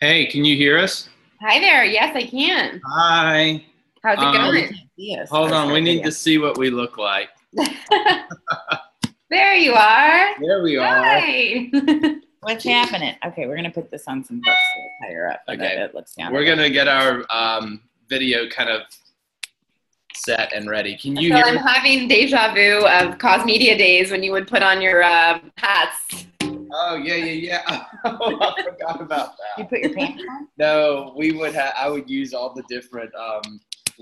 Hey, can you hear us? Hi there. Yes, I can. Hi. How's it Um, going? Yes. Hold on, we need to see what we look like. There you are. There we are. Hi. What's happening? Okay, we're gonna put this on some books so it's higher up. So Okay. that it looks down. We're gonna get our video kind of set and ready. Can you So hear I'm me? having deja vu of Cause Media days when you would put on your hats. Oh yeah. Oh, I forgot about You that. put your pants on? No, we would have. I would use all the different.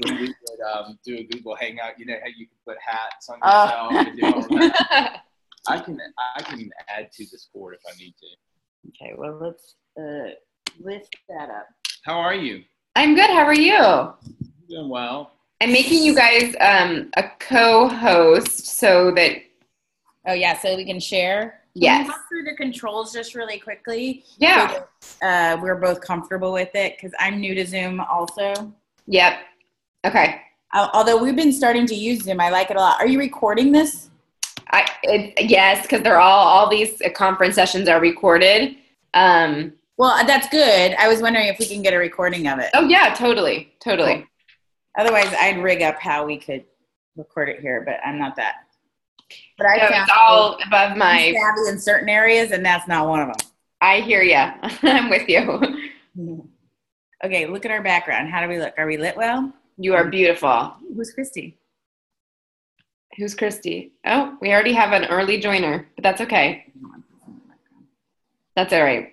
When we would do a Google Hangout, you know how you can put hats on yourself and do all that. I can add to this board if I need to. Okay, well let's lift that up. How are you? I'm good. How are you? Doing well. I'm making you guys a co-host so that Oh yeah, so we can share. Yes. Can we go through the controls just really quickly? yeah. So that, we're both comfortable with it because I'm new to Zoom also. Yep. Okay. Although we've been starting to use Zoom, I like it a lot. Are you recording this? Yes, because they're all these conference sessions are recorded. Well, that's good. I was wondering if we can get a recording of it. Oh yeah, totally. Cool. Otherwise, I'd rig up how we could record it here, but I'm not that. But I So found it's all above I'm my. savvy in certain areas, and that's not one of I hear ya. I'm with you. them. Okay, look at our background. How do we look? Are we lit well? You are beautiful. Who's Christy? Who's Christy? Oh, we already have an early joiner, but that's okay. That's all right.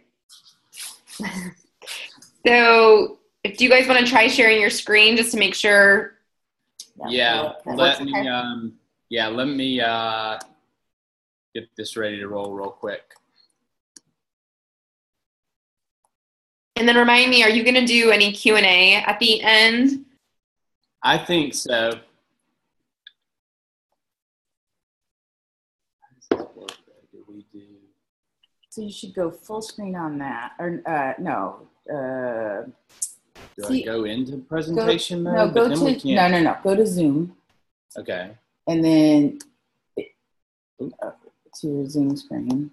So, do you guys want to try sharing your screen just to make sure? Yeah, that let works me okay? let me get this ready to roll real quick. And then remind me, are you going to do any Q&A at the end? I think so. So you should go full screen on that, or no? Do See, I go into presentation mode? No, But go then we to can't. no. Go to Zoom, Okay. and then to your Zoom screen.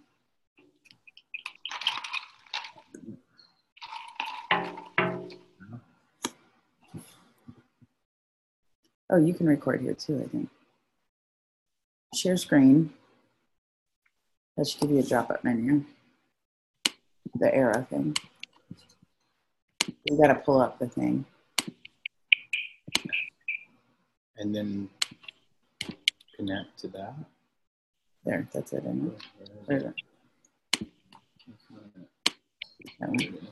Oh, you can record here too, I think. Share screen. That should give you a drop-up menu. The arrow thing. You got to pull up the thing. And then connect to that. There, that's it. Isn't it? There's it. That one.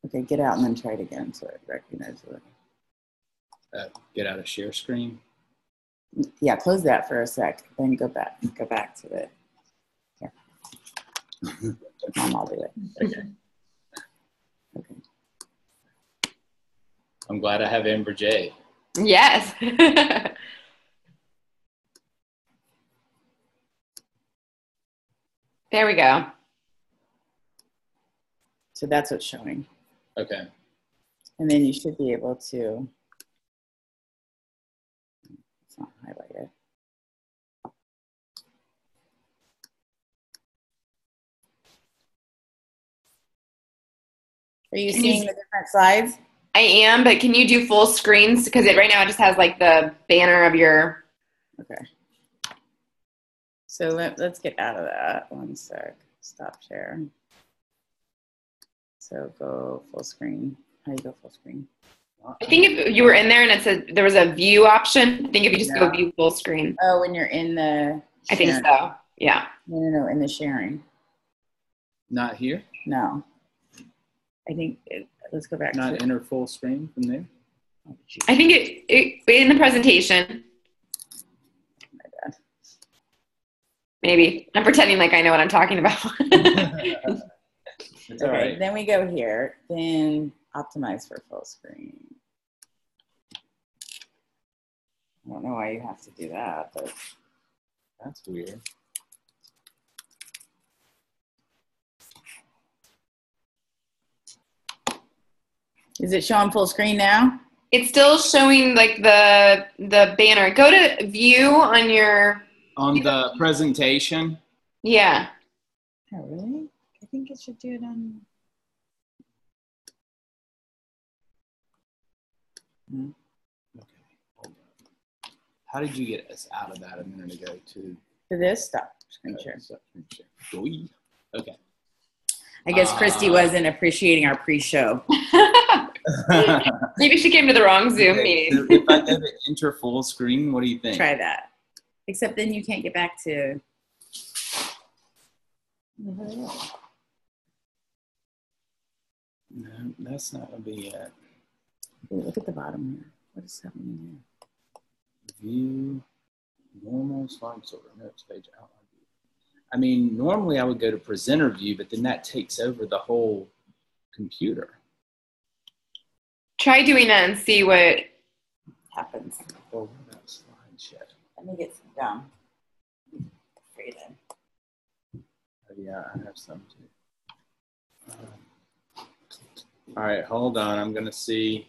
Okay, get out and then try it again so it recognizes it. Get out of share screen. Yeah, close that for a sec. Then go back to it. Here. Mom, I'll do it. Okay. Okay. I'm glad I have Amber J. Yes. There we go. So that's what's showing. Okay. And then you should be able to, it's not highlighted. Are you seeing the different slides? I am, but can you do full screens? Because right now it just has like the banner of your. Okay. So let's get out of that. One sec. Stop share. So go full screen. How do you go full screen? I think if you were in there and it said there was a view option, I think if you just go view full screen. Oh, when you're in the I think so. Yeah. No, in the sharing. Not here? No. I think let's go back Not to enter full screen from there? I think it in the presentation. My bad. Maybe. I'm pretending like I know what I'm talking about. It's all right. Then we go here, then optimize for full screen. I don't know why you have to do that, but That's weird. is it showing full screen now? It's still showing like the banner. Go to view on your On the presentation? yeah. Oh, really? I think it should do it on. Okay. Hold on. How did you get us out of that a minute ago to this stuff? Screen share. Okay. I guess Christy wasn't appreciating our pre-show. Maybe she came to the wrong Zoom meeting. So if I go to enter full screen, what do you think? Try that. Except then you can't get back to. No, that's not gonna be it. Look at the bottom here. What is happening here? View normal slide sorter notes page outline view. I mean, normally I would go to presenter view, but then that takes over the whole computer. Try doing that and see what Happens. Oh, that slide shit. Let me get some gum. Afraid of. Oh, yeah, I have some too. All right, hold on. I'm gonna see.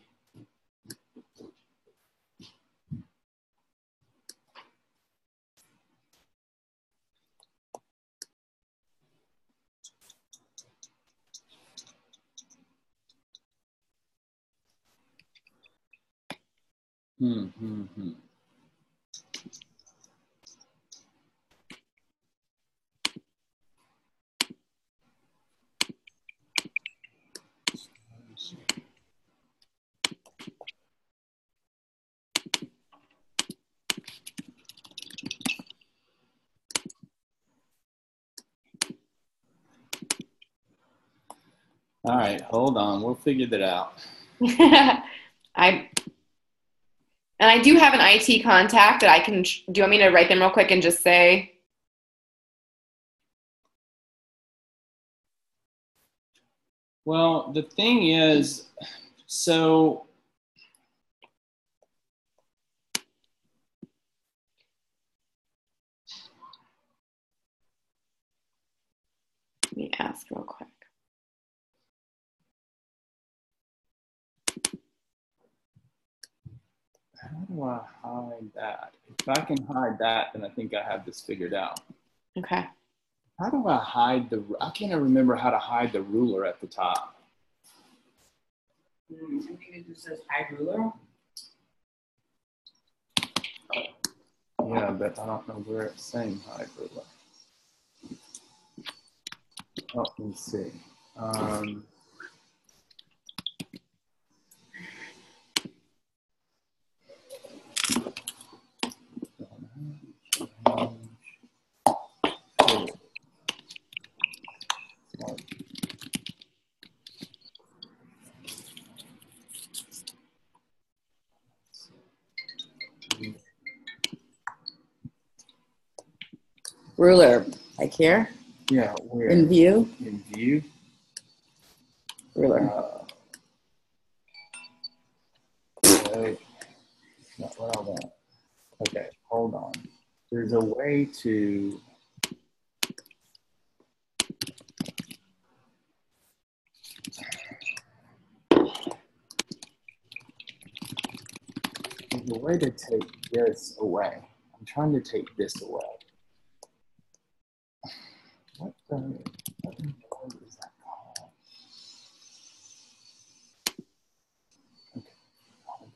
All right, hold on. We'll figure that out. I do have an IT contact that I can. Do you want me to write them real quick and just say? Well, the thing is, so Let me ask real quick. how do I hide that? If I can hide that, then I think I have this figured out. Okay. How do I hide I can't remember how to hide the ruler at the top. I think it just says hide ruler. Yeah, but I don't know where it's saying hide ruler. Oh, let me see. Ruler, like here? Yeah, where? In view? In view? Ruler. No, not what I want. Okay, hold on. There's a way to. There's a way to take this away. I'm trying to take this away. What the hell is that called? Okay. Hold on.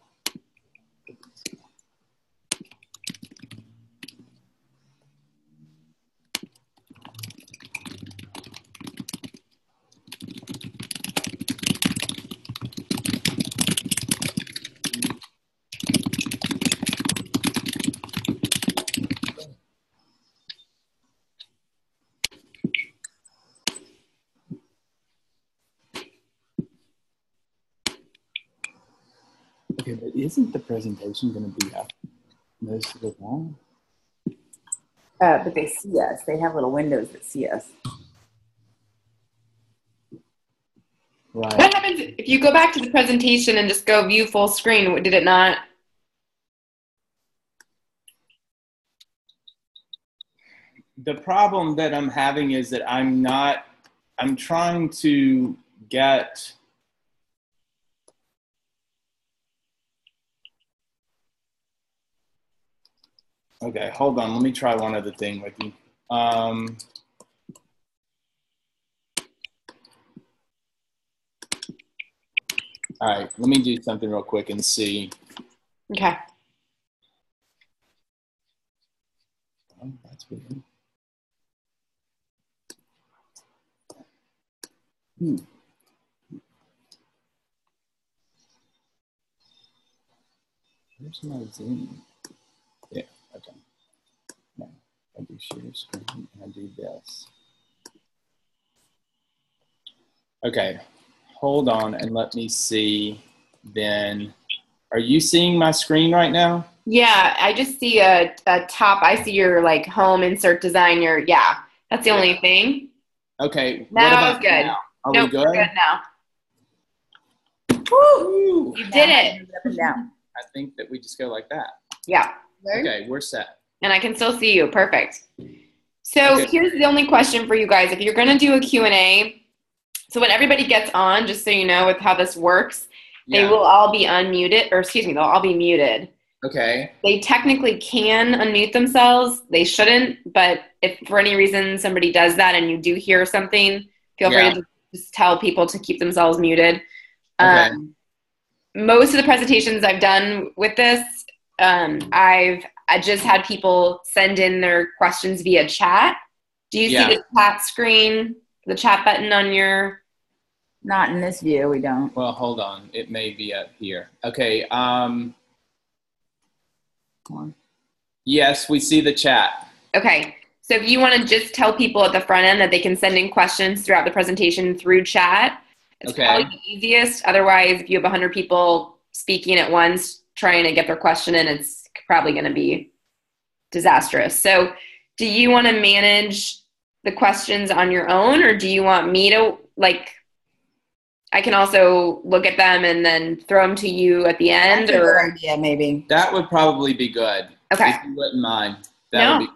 Okay, but isn't the presentation going to be up most of the time? But they see us. They have little windows that see us. Right. What happens if you go back to the presentation and just go view full screen? Did it not? The problem that I'm having is that I'm trying to get. Okay, hold on. Let me try one other thing with you. All right, let me do something real quick and see. Okay. Oh, that's weird. Where's my Zoom? Yeah, okay. No, I do share screen and I do this. Okay, hold on and let me see then. Are you seeing my screen right now? Yeah, I just see a top. I see your like home insert design. Yeah, that's the only thing. Okay, what That was about good. now? Are Nope, we we're good? good now. Woo! You did it. Up and down. I think that we just go like that. Yeah, Okay, we're set. and I can still see you. Perfect. So Okay. here's the only question for you guys. If you're going to do a Q&A, so when everybody gets on, just so you know with how this works, they Yeah. will all be unmuted, or excuse me, they'll all be muted. Okay. They technically can unmute themselves. They shouldn't, but if for any reason somebody does that and you do hear something, feel free to just tell people to keep themselves muted. Okay. Most of the presentations I've done with this, I just had people send in their questions via chat. Do you see the chat screen, the chat button on your? Not in this view, we don't. Well, hold on. It may be up here. Okay. Yes, we see the chat. Okay. So if you want to just tell people at the front end that they can send in questions throughout the presentation through chat, it's probably the easiest. Otherwise, if you have 100 people speaking at once trying to get their question in, it's probably going to be disastrous. So do you want to manage the questions on your own, or do you want me to, like, I can also look at them and then throw them to you at the end? That's a good idea, maybe. That would probably be good. Okay. If you wouldn't mind. No. Would be good.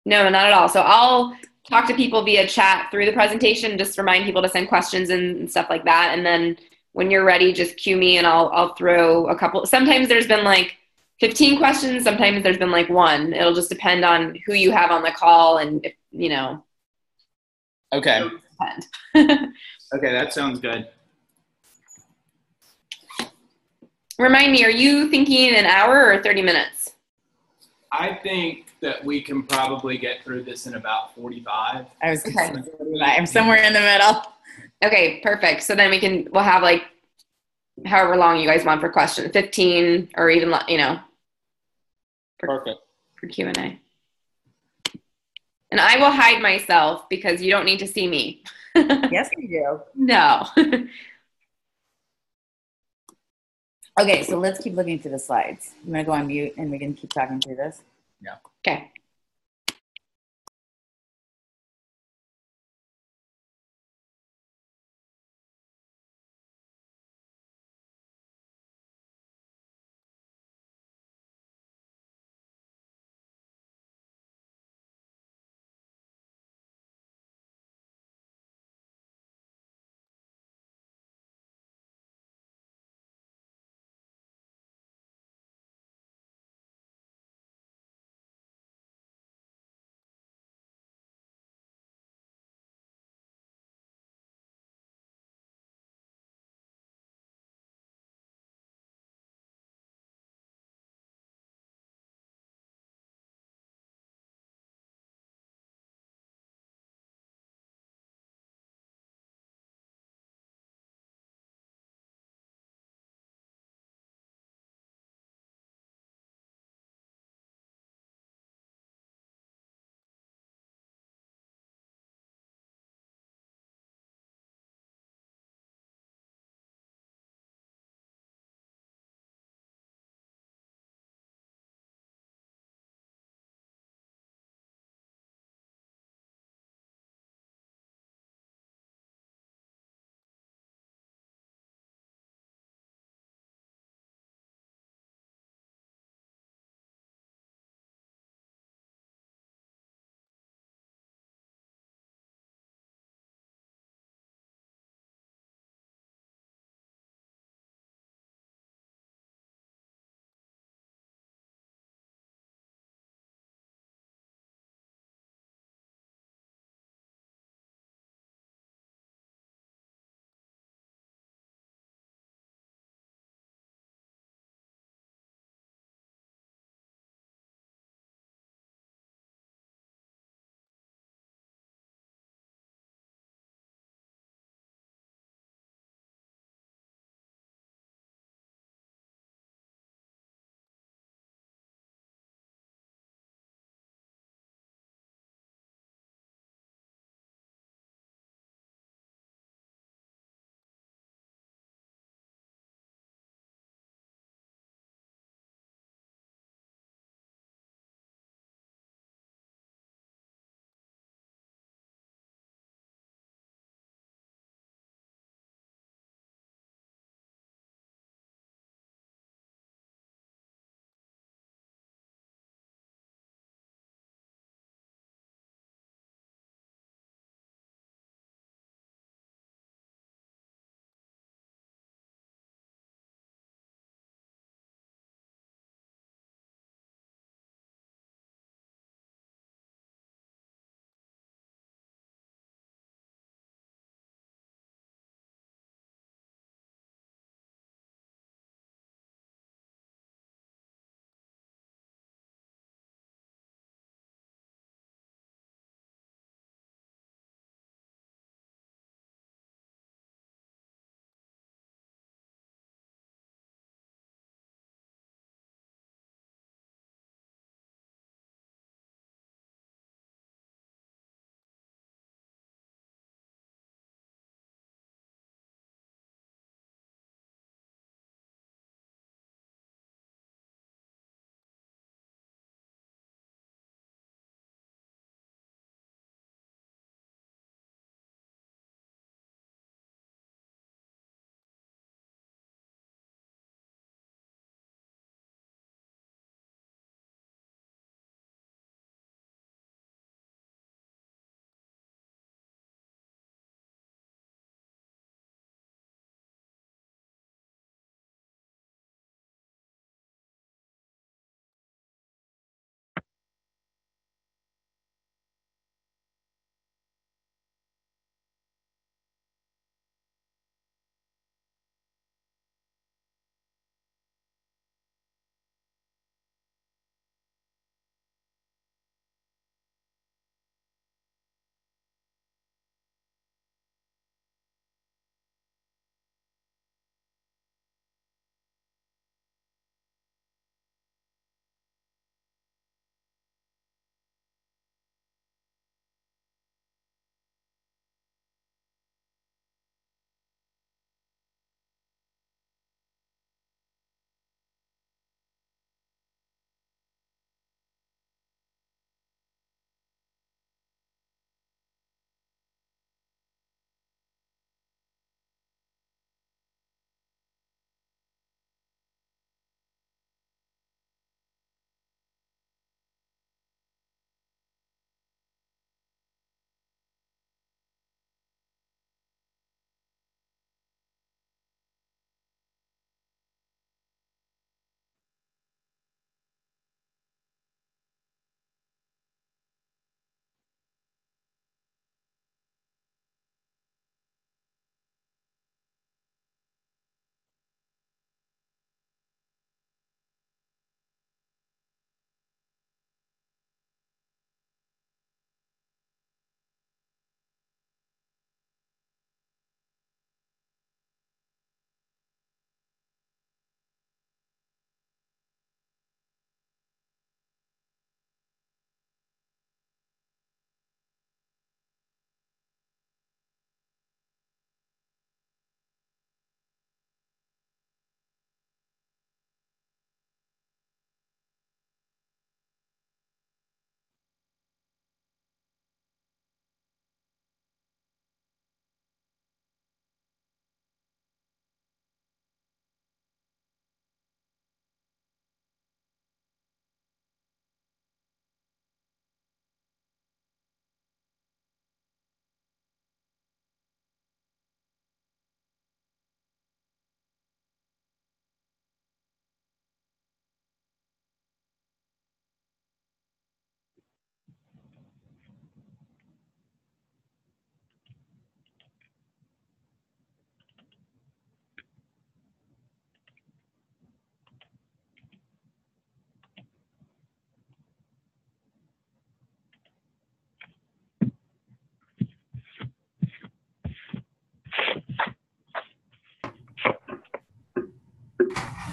No, not at all. So I'll talk to people via chat through the presentation, just remind people to send questions and stuff like that. And then when you're ready, just cue me and I'll throw a couple. Sometimes there's been like 15 questions. Sometimes there's been like one. It'll just depend on who you have on the call and, if, you know. Okay. It'll just depend. Okay, that sounds good. Remind me, are you thinking an hour or 30 minutes? I think that we can probably get through this in about 45. I was going to say 45. I'm somewhere in the middle. Okay, perfect. So then we'll have like however long you guys want for questions, 15 or even, you know. Perfect. For Q&A. And I will hide myself because you don't need to see me. Yes, we do. No. Okay, so let's keep looking through the slides. I'm going to go on mute and we can keep talking through this. Yeah. Okay.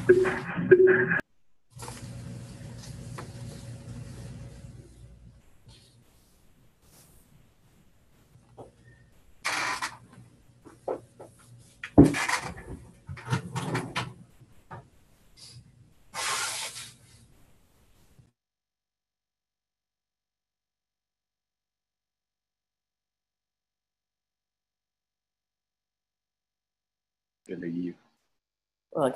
Good to you. Well,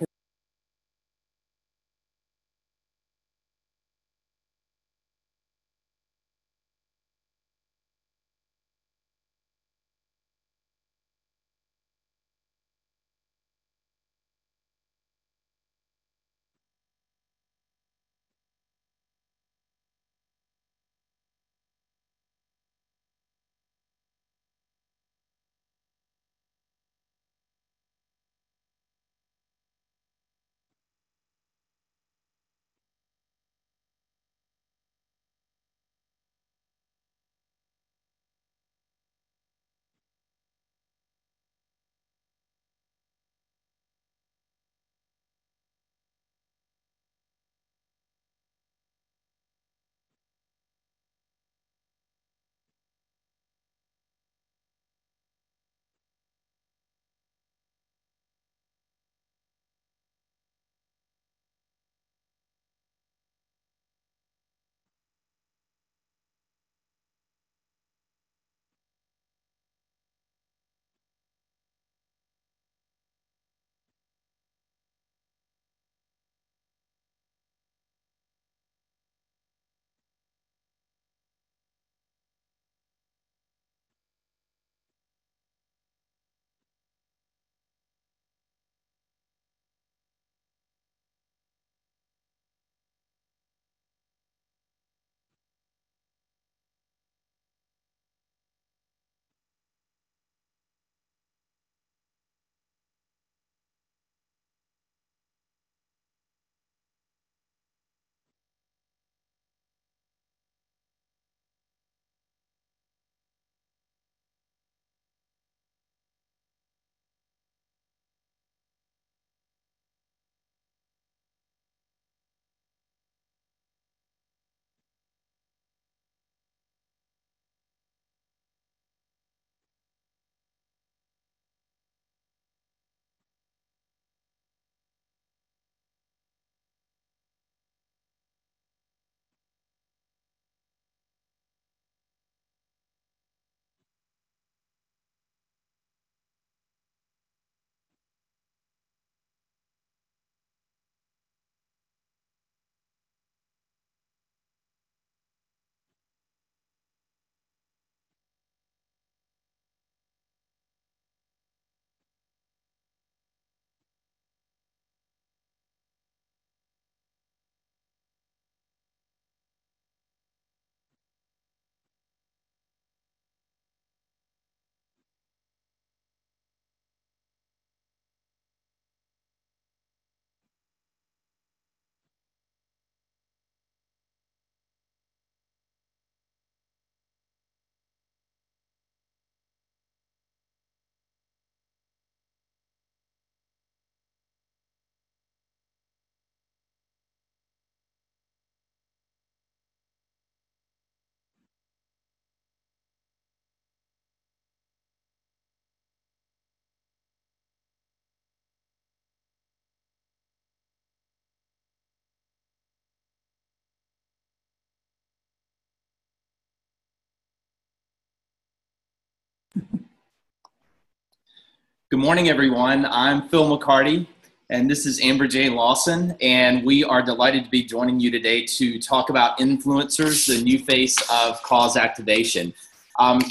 Good morning, everyone. I'm Phil McCarty, and this is Amber J. Lawson, and we are delighted to be joining you today to talk about influencers, the new face of cause activation.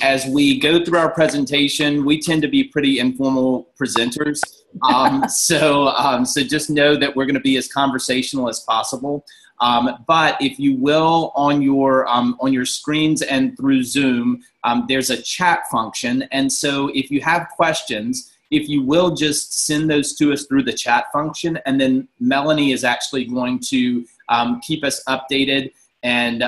As we go through our presentation, we tend to be pretty informal presenters, so just know that we're going to be as conversational as possible. But if you will, on your screens and through Zoom, there's a chat function, and so if you have questions, if you will just send those to us through the chat function, and then Melanie is actually going to keep us updated. And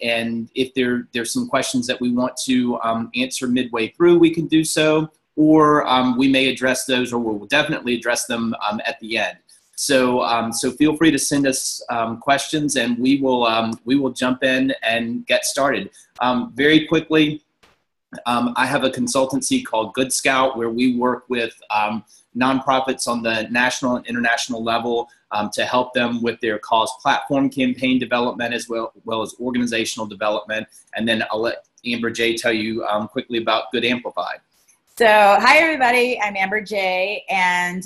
if there's some questions that we want to answer midway through, we can do so, or we may address those, or we'll definitely address them at the end. So, so feel free to send us questions, and we will jump in and get started. Very quickly, I have a consultancy called Good Scout, where we work with nonprofits on the national and international level to help them with their cause platform campaign development, as well as organizational development. And then I'll let Amber J tell you quickly about Good Amplified. So, hi everybody, I'm Amber J, and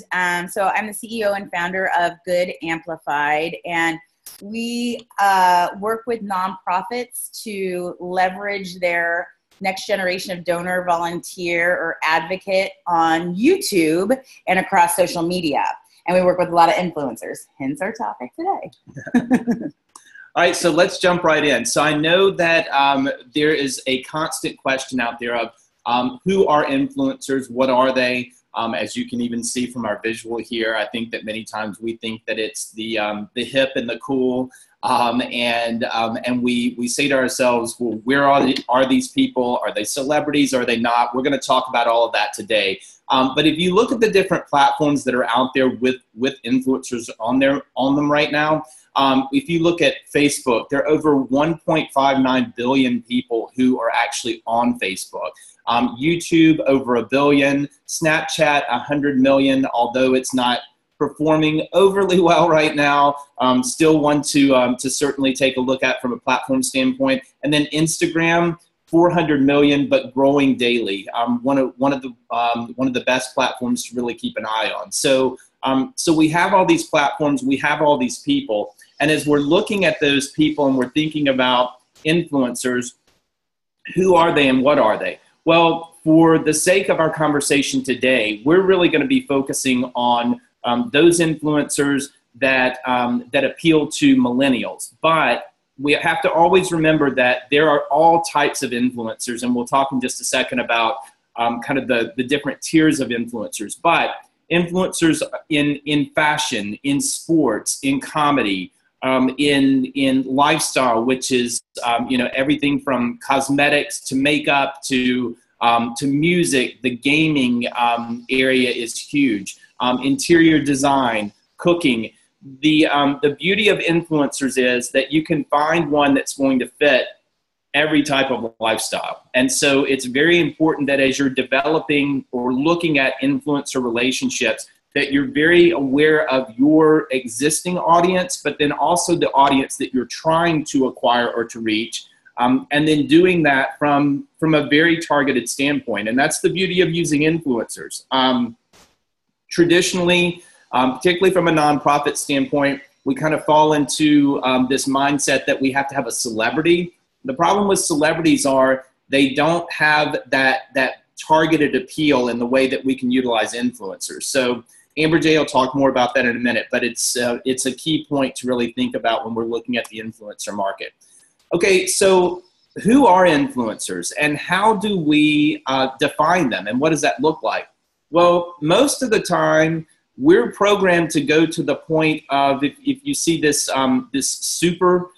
so I'm the CEO and founder of Good Amplified, and we work with nonprofits to leverage their next generation of donor, volunteer, or advocate on YouTube and across social media. And we work with a lot of influencers, hence our topic today. All right, so let's jump right in. So I know that there is a constant question out there of who are influencers, what are they? As you can even see from our visual here, I think that many times we think that it's the hip and the cool, and we say to ourselves, well, where are these people? Are they celebrities? Are they not? We're going to talk about all of that today. But if you look at the different platforms that are out there with influencers on them right now, if you look at Facebook, there are over 1.59 billion people who are actually on Facebook. YouTube, over 1 billion. Snapchat, 100 million, although it's not performing overly well right now. Still one to certainly take a look at from a platform standpoint. And then Instagram, 400 million, but growing daily. One of the best platforms to really keep an eye on. So we have all these platforms, we have all these people, and as we're looking at those people and we're thinking about influencers, who are they and what are they? Well, for the sake of our conversation today, we're really going to be focusing on those influencers that appeal to millennials. But we have to always remember that there are all types of influencers, and we'll talk in just a second about kind of the different tiers of influencers. But influencers in fashion, in sports, in comedy, in lifestyle, which is everything from cosmetics to makeup to music. The gaming area is huge. Interior design, cooking. The beauty of influencers is that you can find one that's going to fit every type of lifestyle. And so it's very important that as you're developing or looking at influencer relationships, that you're very aware of your existing audience, but then also the audience that you're trying to acquire or to reach, and then doing that from a very targeted standpoint. And that's the beauty of using influencers. Traditionally, particularly from a nonprofit standpoint, we kind of fall into this mindset that we have to have a celebrity. The problem with celebrities are they don't have that targeted appeal in the way that we can utilize influencers. So Amber J will talk more about that in a minute, but it's a key point to really think about when we're looking at the influencer market. Okay, so who are influencers and how do we define them and what does that look like? Well, most of the time we're programmed to go to the point of, if you see this this super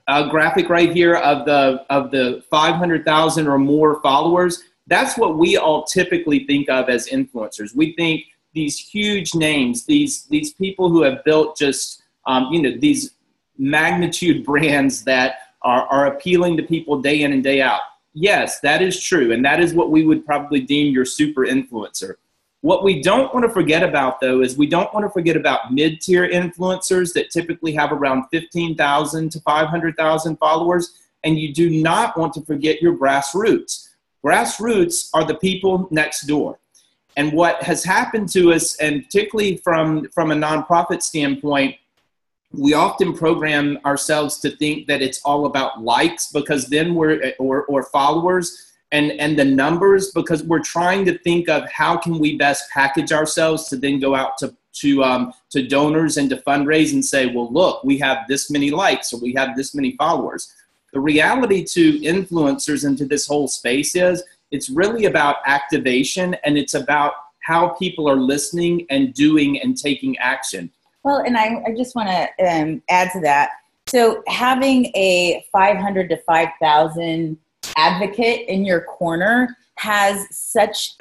graphic right here of the 500,000 or more followers, that's what we all typically think of as influencers. We think these huge names, these people who have built just these magnitude brands that are appealing to people day in and day out. Yes, that is true, and that is what we would probably deem your super influencer. What we don't want to forget about, though, is we don't want to forget about mid-tier influencers that typically have around 15,000 to 500,000 followers, and you do not want to forget your grassroots. Grassroots are the people next door. And what has happened to us, and particularly from a nonprofit standpoint, we often program ourselves to think that it's all about likes, because then or followers and the numbers, because we're trying to think of how can we best package ourselves to then go out to donors and to fundraise and say, well, look, we have this many likes or we have this many followers. The reality to influencers into this whole space is it's really about activation, and it's about how people are listening and doing and taking action. Well, and I just want to add to that. So having a 500 to 5,000 advocate in your corner has such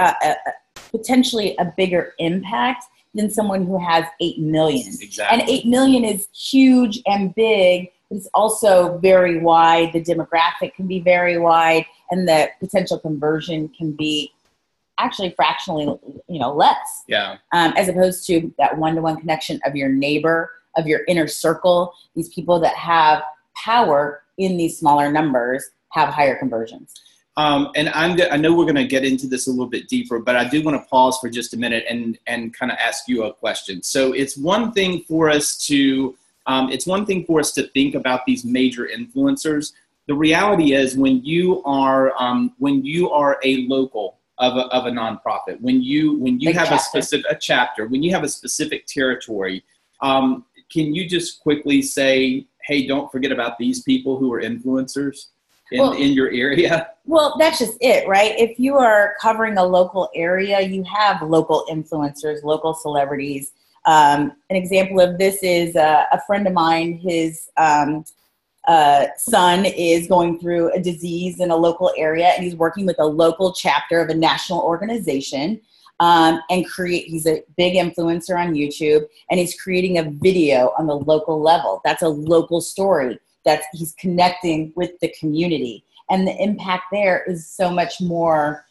potentially a bigger impact than someone who has 8 million. Exactly. And 8 million is huge and big, but it's also very wide. The demographic can be very wide, and the potential conversion can be actually fractionally, less. Yeah. As opposed to that one-to-one connection of your neighbor, of your inner circle. These people that have power in these smaller numbers have higher conversions. And I know we're going to get into this a little bit deeper, but I do want to pause for just a minute and kind of ask you a question. So it's one thing for us to think about these major influencers. The reality is when you are a local of a nonprofit, when you have a chapter, when you have a specific territory, can you just quickly say, hey, don't forget about these people who are influencers in your area? Well, that's just it, right? If you are covering a local area, you have local influencers, local celebrities. An example of this is a friend of mine, his son is going through a disease in a local area, and he's working with a local chapter of a national organization. He's a big influencer on YouTube, and he's creating a video on the local level. That's a local story. He's connecting with the community, and the impact there is so much more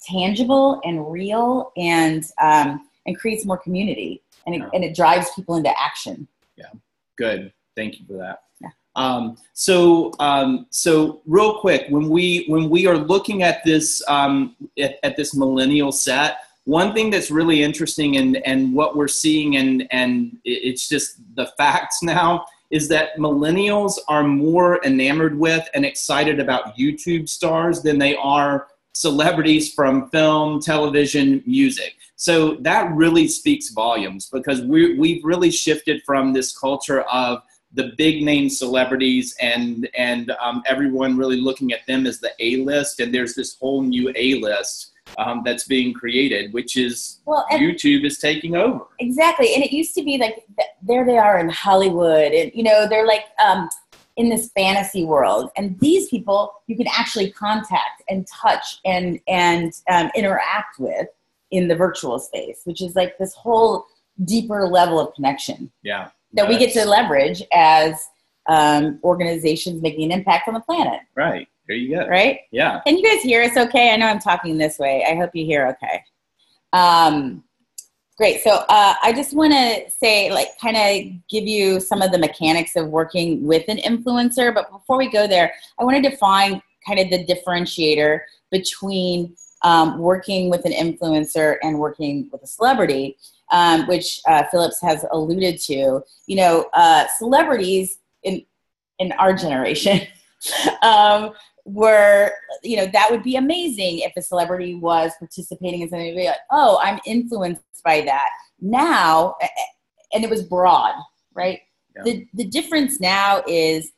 tangible and real, and creates more community, and it drives people into action. Yeah, good. Thank you for that. Yeah. So real quick, when we are looking at this at this millennial set, one thing that's really interesting and what we're seeing and it's just the facts now is that millennials are more enamored with and excited about YouTube stars than they are celebrities from film, television, music. So that really speaks volumes, because we've really shifted from this culture of the big name celebrities and everyone really looking at them as the A-list, and there's this whole new A-list that's being created, which is YouTube is taking over. Exactly. And it used to be like, there they are in Hollywood, and they're like in this fantasy world, and these people you can actually contact and touch and interact with in the virtual space, which is like this whole deeper level of connection. Yeah. That we get to leverage as organizations making an impact on the planet. Right. There you go. Right? Yeah. Can you guys hear us okay? I know I'm talking this way. I hope you hear okay. Great. So I just want to say, kind of give you some of the mechanics of working with an influencer. But before we go there, I want to define kind of the differentiator between working with an influencer and working with a celebrity. Which Phillips has alluded to. Celebrities in our generation were, that would be amazing if a celebrity was participating in something. You'd be like, oh, I'm influenced by that. Now, and it was broad, right? Yeah. The difference now is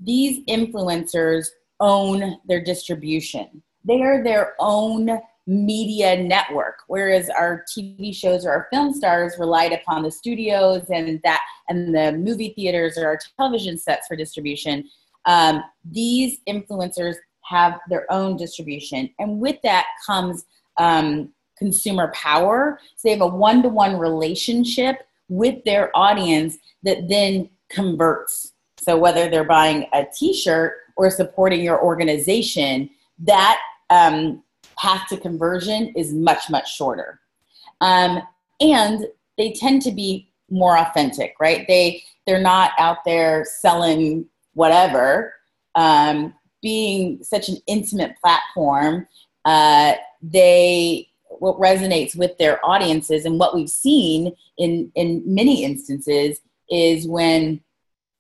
these influencers own their distribution. They are their own media network, whereas our TV shows or our film stars relied upon the studios and the movie theaters or our television sets for distribution. These influencers have their own distribution, and with that comes consumer power. So they have a one-to-one relationship with their audience that then converts. So whether they're buying a t-shirt or supporting your organization, that path to conversion is much, much shorter. And they tend to be more authentic, right? They're not out there selling whatever. Being such an intimate platform, what resonates with their audiences, and what we've seen in many instances is when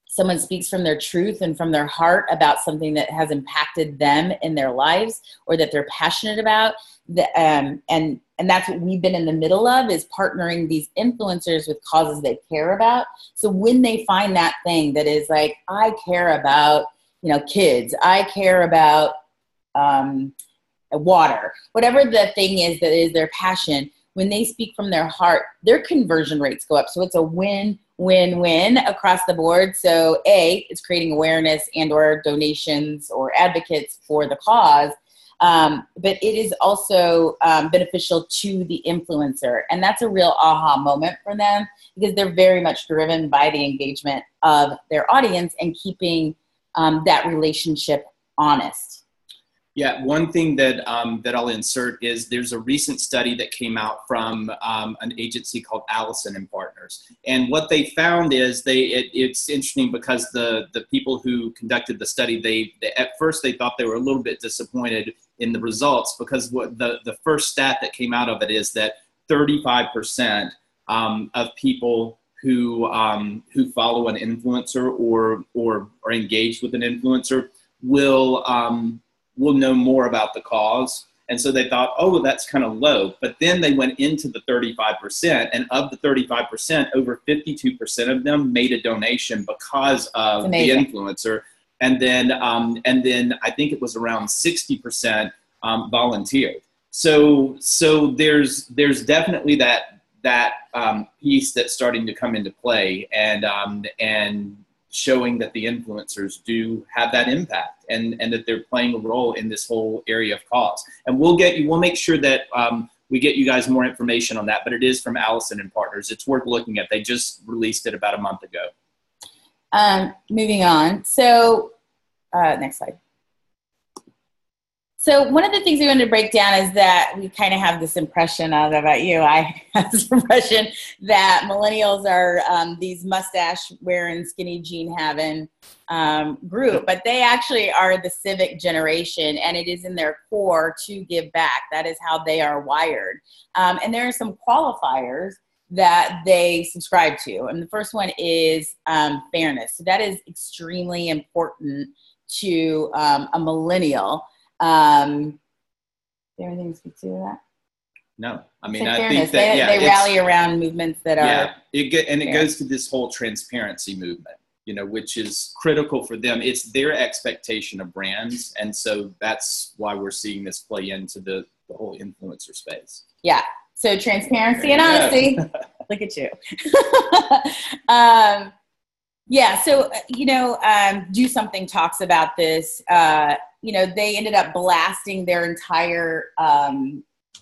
someone speaks from their truth and from their heart about something that has impacted them in their lives or that they're passionate about. And that's what we've been in the middle of, is partnering these influencers with causes they care about. So when they find that thing that is like, I care about, kids, I care about water, whatever the thing is that is their passion, when they speak from their heart, their conversion rates go up. So it's a win-win-win across the board. So it's creating awareness and or donations or advocates for the cause. But it is also beneficial to the influencer. And that's a real aha moment for them because they're very much driven by the engagement of their audience and keeping that relationship honest. Yeah, one thing that that I'll insert is there's a recent study that came out from an agency called Allison and Partners, and what they found is it's interesting because the people who conducted the study they at first they thought they were a little bit disappointed in the results because what the first stat that came out of it is that 35% of people who follow an influencer or are engaged with an influencer will know more about the cause. And so they thought, oh, well, that's kind of low. But then they went into the 35%, and of the 35%, over 52% of them made a donation because of the influencer. And then I think it was around 60% volunteered. So there's definitely that piece that's starting to come into play, and showing that the influencers do have that impact and that they're playing a role in this whole area of cause. And we'll make sure that we get you guys more information on that, but it is from Allison and Partners. It's worth looking at. They just released it about a month ago. Moving on. So next slide. So one of the things we wanted to break down is that we kind of have this impression of, about you, I have this impression that millennials are these mustache wearing, skinny jean having group, but they actually are the civic generation, and it is in their core to give back. That is how they are wired. And there are some qualifiers that they subscribe to. And the first one is fairness. So that is extremely important to a millennial. Anything to speak to that? No, I mean, I think that they rally around movements that are it goes to this whole transparency movement, which is critical for them. It's their expectation of brands, and so that's why we're seeing this play into the whole influencer space. Yeah. So transparency and honesty. Look at you. Yeah. So Do Something talks about this. They ended up blasting their entire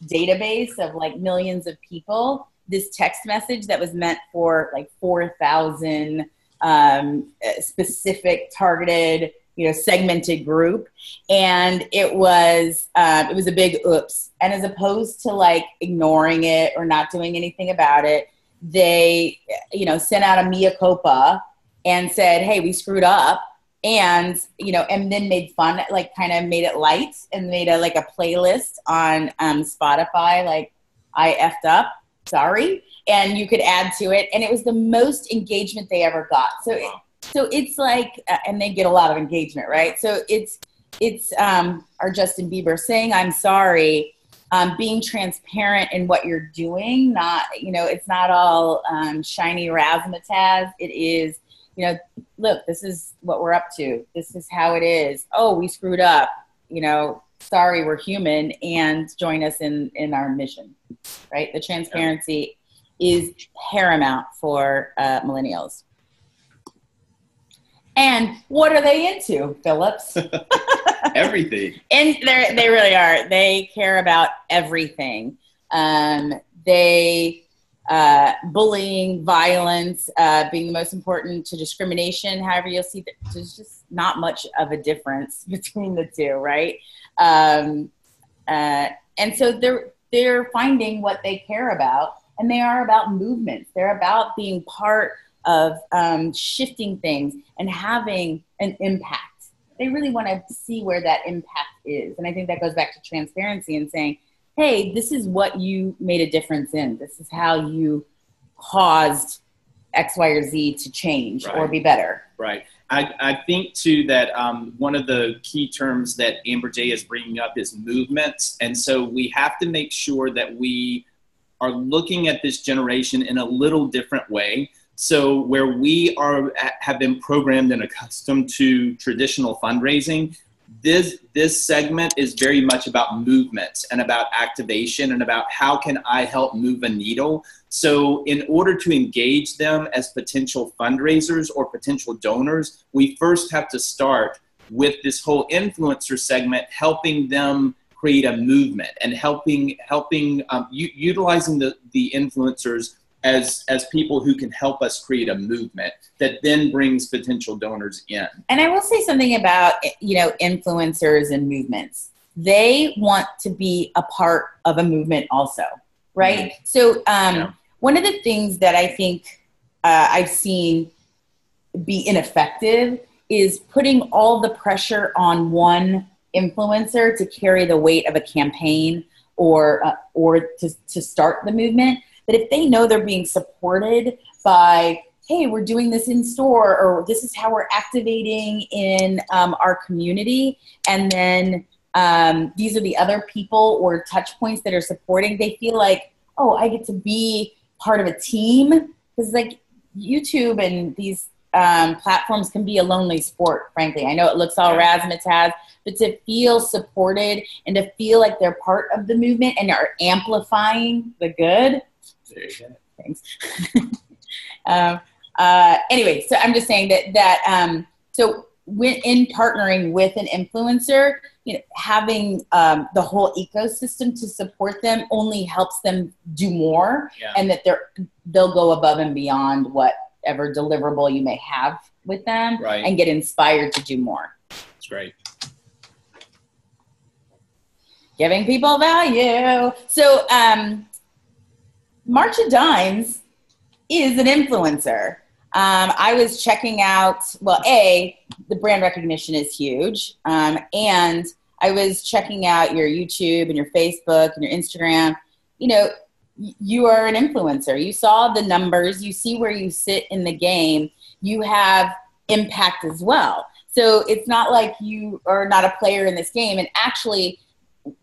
database of like millions of people, this text message that was meant for like 4,000 specific targeted, segmented group. And it was a big oops. And as opposed to like ignoring it or not doing anything about it, they, sent out a mea culpa and said, hey, we screwed up. And then made fun, like kind of made it light and made a playlist on Spotify, like I effed up, sorry. And you could add to it. And it was the most engagement they ever got. So it's like, and they get a lot of engagement, right? So it's our Justin Bieber saying, I'm sorry, being transparent in what you're doing, not, it's not all shiny razzmatazz. It is, look, this is what we're up to. This is how it is. Oh, we screwed up. Sorry, we're human, and join us in our mission, right? The transparency is paramount for millennials. And what are they into, Phillips? Everything. And they really are. They care about everything. Bullying, violence, being the most important to discrimination. However, you'll see that there's just not much of a difference between the two, right? And so they're finding what they care about, and they are about movements. They're about being part of shifting things and having an impact. They really want to see where that impact is. And I think that goes back to transparency and saying, hey, this is what you made a difference in. This is how you caused X, Y, or Z to change or be better. Right. I think, too, that one of the key terms that Amber J is bringing up is movements. And so we have to make sure that we are looking at this generation in a little different way. So where we have been programmed and accustomed to traditional fundraising, this segment is very much about movements and about activation and about how can I help move a needle. So in order to engage them as potential fundraisers or potential donors, we first have to start with this whole influencer segment, helping them create a movement and helping utilizing the influencers as people who can help us create a movement that then brings potential donors in. And I will say something about, influencers and movements. They want to be a part of a movement also, right? Mm-hmm. So one of the things that I think I've seen be ineffective is putting all the pressure on one influencer to carry the weight of a campaign or to start the movement. But if they know they're being supported by, hey, we're doing this in store, or this is how we're activating in our community, and then these are the other people or touch points that are supporting, they feel like, oh, I get to be part of a team. Because like YouTube and these platforms can be a lonely sport, frankly. I know it looks all razzmatazz, but to feel supported and to feel like they're part of the movement and are amplifying the good. Thanks. Anyway, so I'm just saying that so when in partnering with an influencer, having the whole ecosystem to support them only helps them do more, and that they'll go above and beyond whatever deliverable you may have with them, and get inspired to do more. That's great. Giving people value. So March of Dimes is an influencer. I was checking out, the brand recognition is huge. And I was checking out your YouTube and your Facebook and your Instagram. You are an influencer. You saw the numbers. You see where you sit in the game. You have impact as well. So it's not like you are not a player in this game. And actually,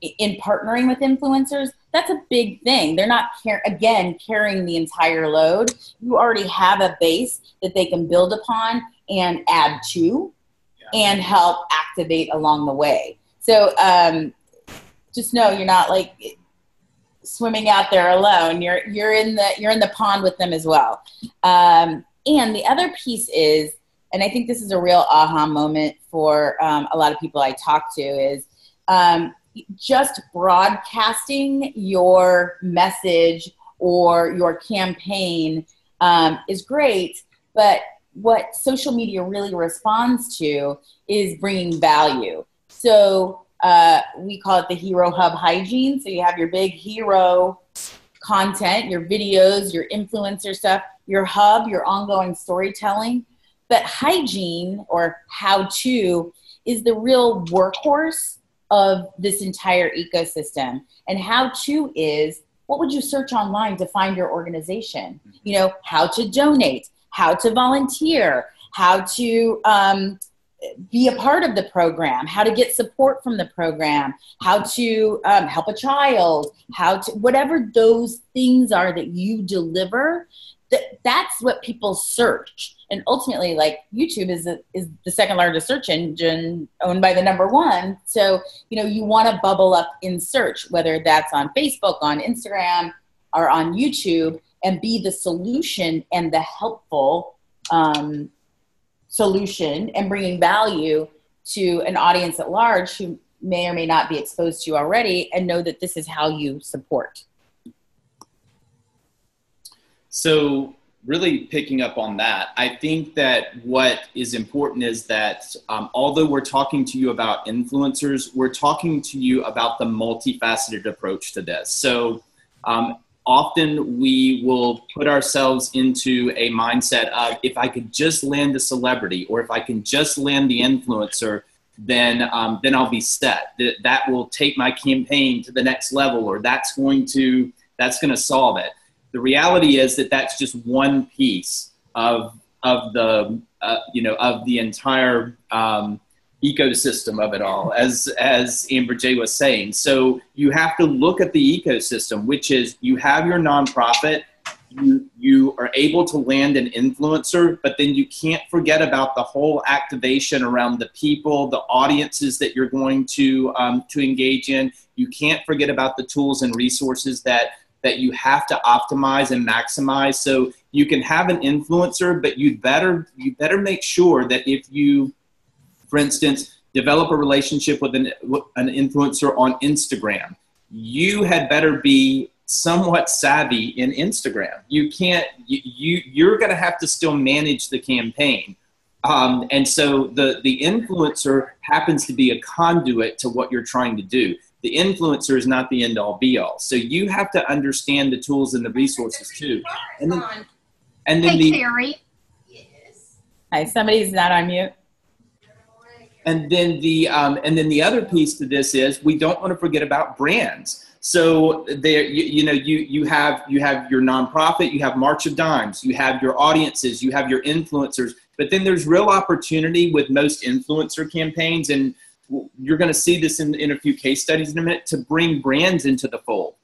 in partnering with influencers, that's a big thing. They're not, carrying the entire load. You already have a base that they can build upon and add to and help activate along the way. So just know you're not like swimming out there alone. You're in the pond with them as well. And the other piece is, and I think this is a real aha moment for a lot of people I talk to, is just broadcasting your message or your campaign is great, but what social media really responds to is bringing value. So we call it the Hero Hub hygiene. So you have your big hero content, your videos, your influencer stuff, your hub, your ongoing storytelling. But hygiene, or how-to, is the real workhorse of this entire ecosystem. And how-to is, what would you search online to find your organization? How to donate, how to volunteer, how to be a part of the program, how to get support from the program, how to help a child, whatever those things are that you deliver, that's what people search. And ultimately, like, YouTube is the second largest search engine, owned by the number one. So, you want to bubble up in search, whether that's on Facebook, on Instagram, or on YouTube, and be the solution and the helpful solution, and bringing value to an audience at large who may or may not be exposed to you already, and know that this is how you support. So really picking up on that, I think that what is important is that although we're talking to you about influencers, we're talking to you about the multifaceted approach to this. So often we will put ourselves into a mindset of, if I could just land a celebrity, or if I can just land the influencer, then I'll be set. That will take my campaign to the next level, or that's going to solve it. The reality is that that's just one piece of the entire ecosystem of it all, as Amber J was saying. So you have to look at the ecosystem, which is, you have your nonprofit, you are able to land an influencer, but then you can't forget about the whole activation around the people, the audiences that you're going to engage in. You can't forget about the tools and resources that you have to optimize and maximize. So you can have an influencer, but you better make sure that if you, for instance, develop a relationship with an influencer on Instagram. You had better be somewhat savvy in Instagram. You can't, you're going to have to still manage the campaign. And so the influencer happens to be a conduit to what you're trying to do. The influencer is not the end all be all. So you have to understand the tools and the resources too. And then hey, Terry. Yes. Hi, somebody's not on mute. And then the other piece to this is we don't want to forget about brands. So there, you have your nonprofit, you have March of Dimes, you have your audiences, you have your influencers, but then there's real opportunity with most influencer campaigns, and you're going to see this in a few case studies in a minute, to bring brands into the fold.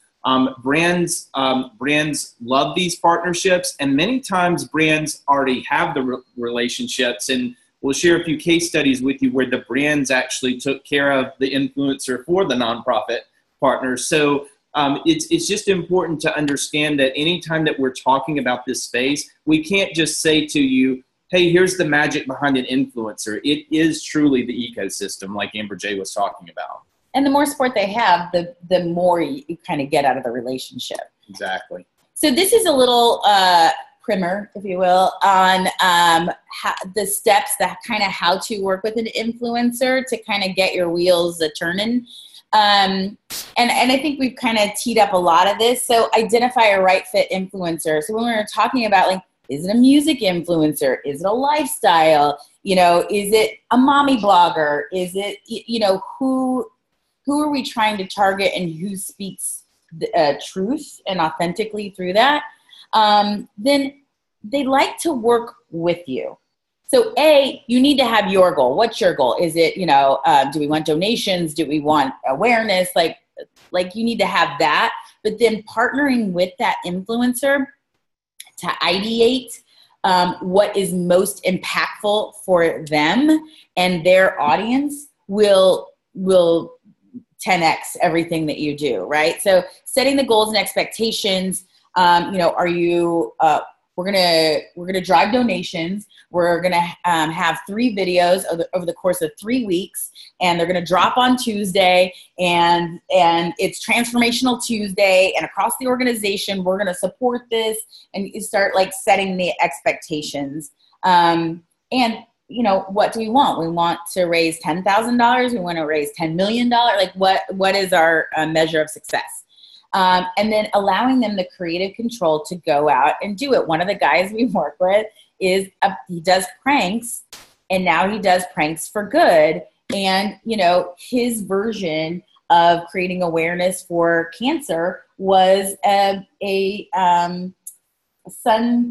Brands love these partnerships, and many times brands already have the relationships, and we'll share a few case studies with you where the brands actually took care of the influencer for the nonprofit partners. So it's just important to understand that anytime that we're talking about this space, we can't just say to you, hey, here's the magic behind an influencer. It is truly the ecosystem, like Amber J was talking about. And the more support they have, the more you kind of get out of the relationship. Exactly. So this is a little primer, if you will, on the steps, that kind of how to work with an influencer to kind of get your wheels a-turning. And I think we've kind of teed up a lot of this. So identify a right fit influencer. So when we were talking about, like, is it a music influencer? Is it a lifestyle? Is it a mommy blogger? Is it, who are we trying to target, and who speaks the, truth and authentically through that? Then they like to work with you. So you need to have your goal. What's your goal? Is it, do we want donations? Do we want awareness? Like you need to have that, but then partnering with that influencer to ideate what is most impactful for them and their audience will 10x everything that you do, right? So setting the goals and expectations. Are you? We're gonna drive donations. We're gonna have 3 videos over the course of 3 weeks, and they're gonna drop on Tuesday. And it's Transformational Tuesday, and across the organization, we're gonna support this, and you start like setting the expectations. And what do we want? We want to raise $10,000. We want to raise $10 million. Like what is our measure of success? And then allowing them the creative control to go out and do it. One of the guys we work with he does pranks, and now he does pranks for good. And, his version of creating awareness for cancer was a sun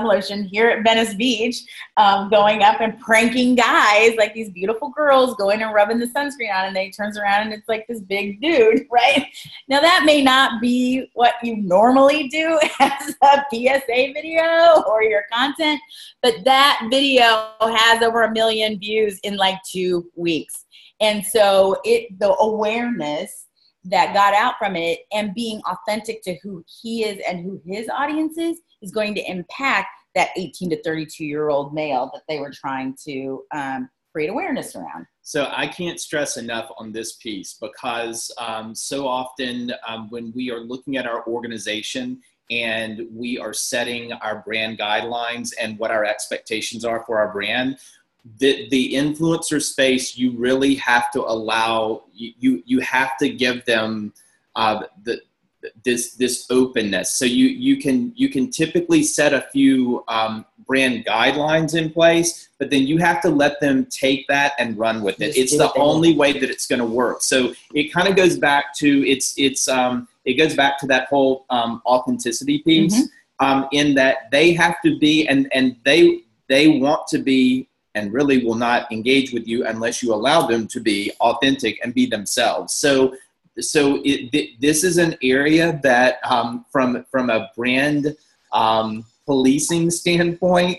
lotion here at Venice Beach, going up and pranking guys, like these beautiful girls going and rubbing the sunscreen on, and then he turns around and it's like this big dude, right? Now that may not be what you normally do as a PSA video or your content, but that video has over 1 million views in like 2 weeks. And so the awareness that got out from it and being authentic to who he is and who his audience is going to impact that 18 to 32-year-old male that they were trying to create awareness around. So I can't stress enough on this piece, because so often when we are looking at our organization and we are setting our brand guidelines and what our expectations are for our brand, the influencer space, you really have to allow, you have to give them this openness. So you can typically set a few brand guidelines in place, but then you have to let them take that and run with it. It's the only way that it's going to work. So it kind of goes back to it goes back to that whole authenticity piece, in that they have to be and they want to be, and really will not engage with you unless you allow them to be authentic and be themselves. So this is an area that from a brand policing standpoint,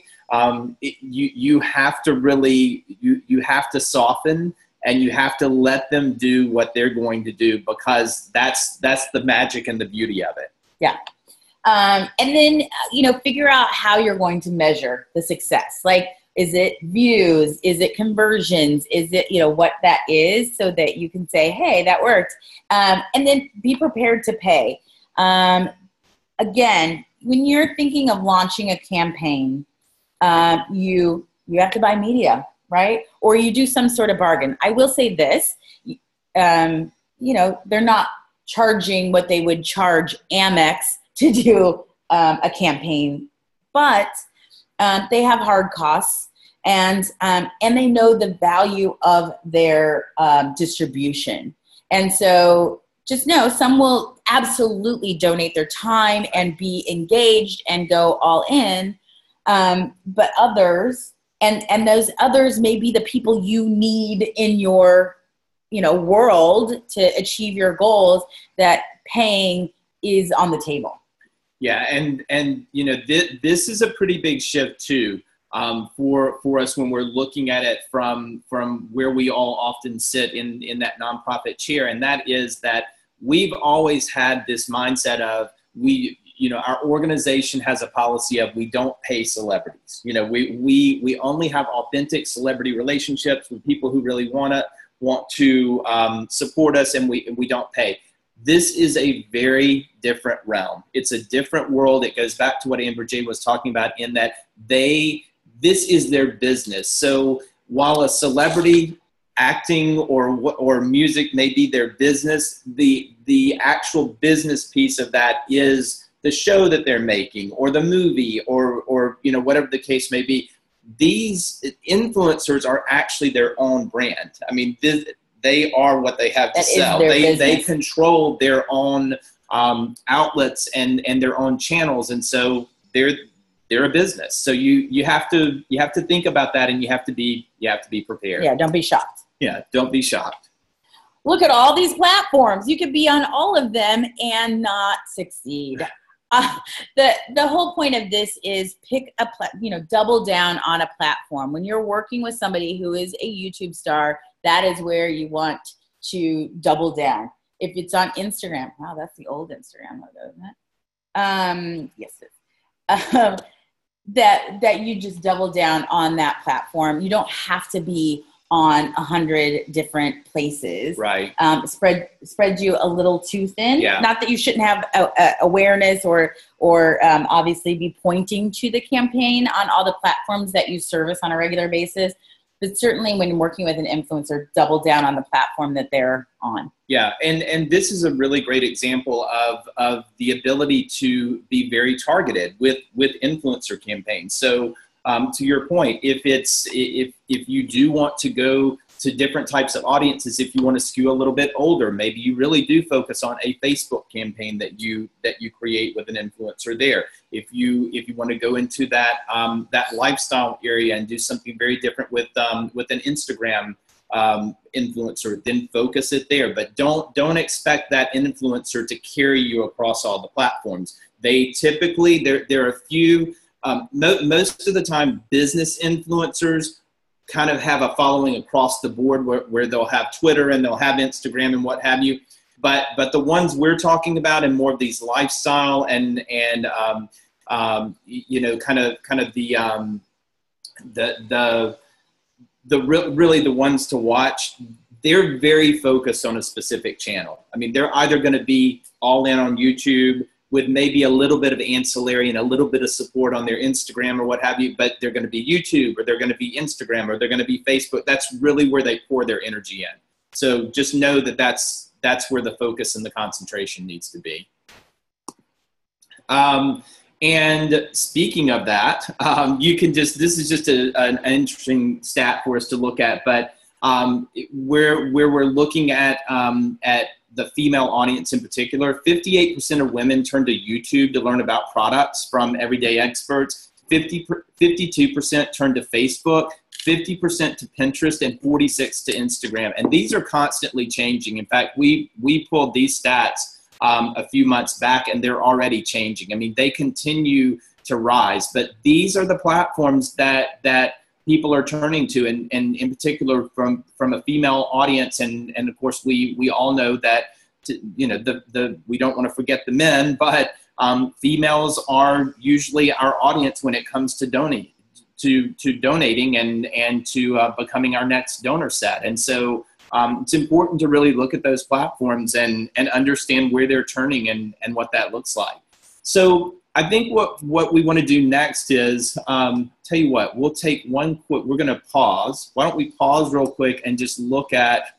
you have to really, you have to soften, and you have to let them do what they're going to do, because that's the magic and the beauty of it. Yeah. And then, figure out how you're going to measure the success. Like, Is it views? Is it conversions? Is it, what that is, so that you can say, hey, that worked. And then be prepared to pay. Again, when you're thinking of launching a campaign, you have to buy media, right? Or you do some sort of bargain. I will say this, they're not charging what they would charge Amex to do a campaign, but they have hard costs, and they know the value of their distribution. And so just know some will absolutely donate their time and be engaged and go all in, but others, and those others may be the people you need in your world to achieve your goals, that paying is on the table. Yeah, and this is a pretty big shift too, for us when we're looking at it from where we all often sit in that nonprofit chair, and that is that we've always had this mindset of our organization has a policy of we don't pay celebrities. We only have authentic celebrity relationships with people who really want to support us, and we don't pay. This is a very different realm. It's a different world. It goes back to what Amber J was talking about, in that this is their business. So while a celebrity acting or music may be their business, the actual business piece of that is the show that they're making, or the movie, or whatever the case may be. These influencers are actually their own brand. I mean, they are what they have to sell. They control their own outlets and their own channels, and so they're a business. So you have to think about that, and you have to be prepared. Yeah, don't be shocked. Yeah, don't be shocked. Look at all these platforms. You could be on all of them and not succeed. The whole point of this is pick double down on a platform. When you're working with somebody who is a YouTube star, that is where you want to double down. If it's on Instagram, wow, that's the old Instagram logo, isn't it? Yes, it is. That you just double down on that platform. You don't have to be on 100 different places. Right. Spread you a little too thin. Yeah. Not that you shouldn't have awareness or obviously be pointing to the campaign on all the platforms that you service on a regular basis. But certainly when working with an influencer, double down on the platform that they're on. Yeah, and this is a really great example of the ability to be very targeted with influencer campaigns. So to your point, if you do want to go to different types of audiences, if you want to skew a little bit older, maybe you really do focus on a Facebook campaign that you create with an influencer there. If you want to go into that lifestyle area and do something very different with an Instagram influencer, then focus it there. But don't expect that influencer to carry you across all the platforms. They typically, there are a few, most of the time, business influencers kind of have a following across the board where they'll have Twitter and they'll have Instagram and what have you. But the ones we're talking about, and more of these lifestyle and kind of really the ones to watch, they're very focused on a specific channel. I mean, they're either going to be all in on YouTube with maybe a little bit of ancillary and a little bit of support on their Instagram or what have you, but they're going to be YouTube, or they're going to be Instagram, or they're going to be Facebook. That's really where they pour their energy in. So just know that that's where the focus and the concentration needs to be. And speaking of that, you can this is just an interesting stat for us to look at, but where we're looking at the female audience in particular, 58% of women turn to YouTube to learn about products from everyday experts, 52% turn to Facebook, 50% to Pinterest, and 46% to Instagram. And these are constantly changing. In fact, we pulled these stats a few months back, and they're already changing. I mean, they continue to rise, but these are the platforms that people are turning to, and in particular from a female audience. And of course, we all know that, we don't want to forget the men, but females are usually our audience when it comes to to donating and to becoming our next donor set. And so it's important to really look at those platforms and understand where they're turning and what that looks like. So I think what we want to do next is, tell you what, we'll take one quick, we're going to pause. Why don't we pause real quick and just look at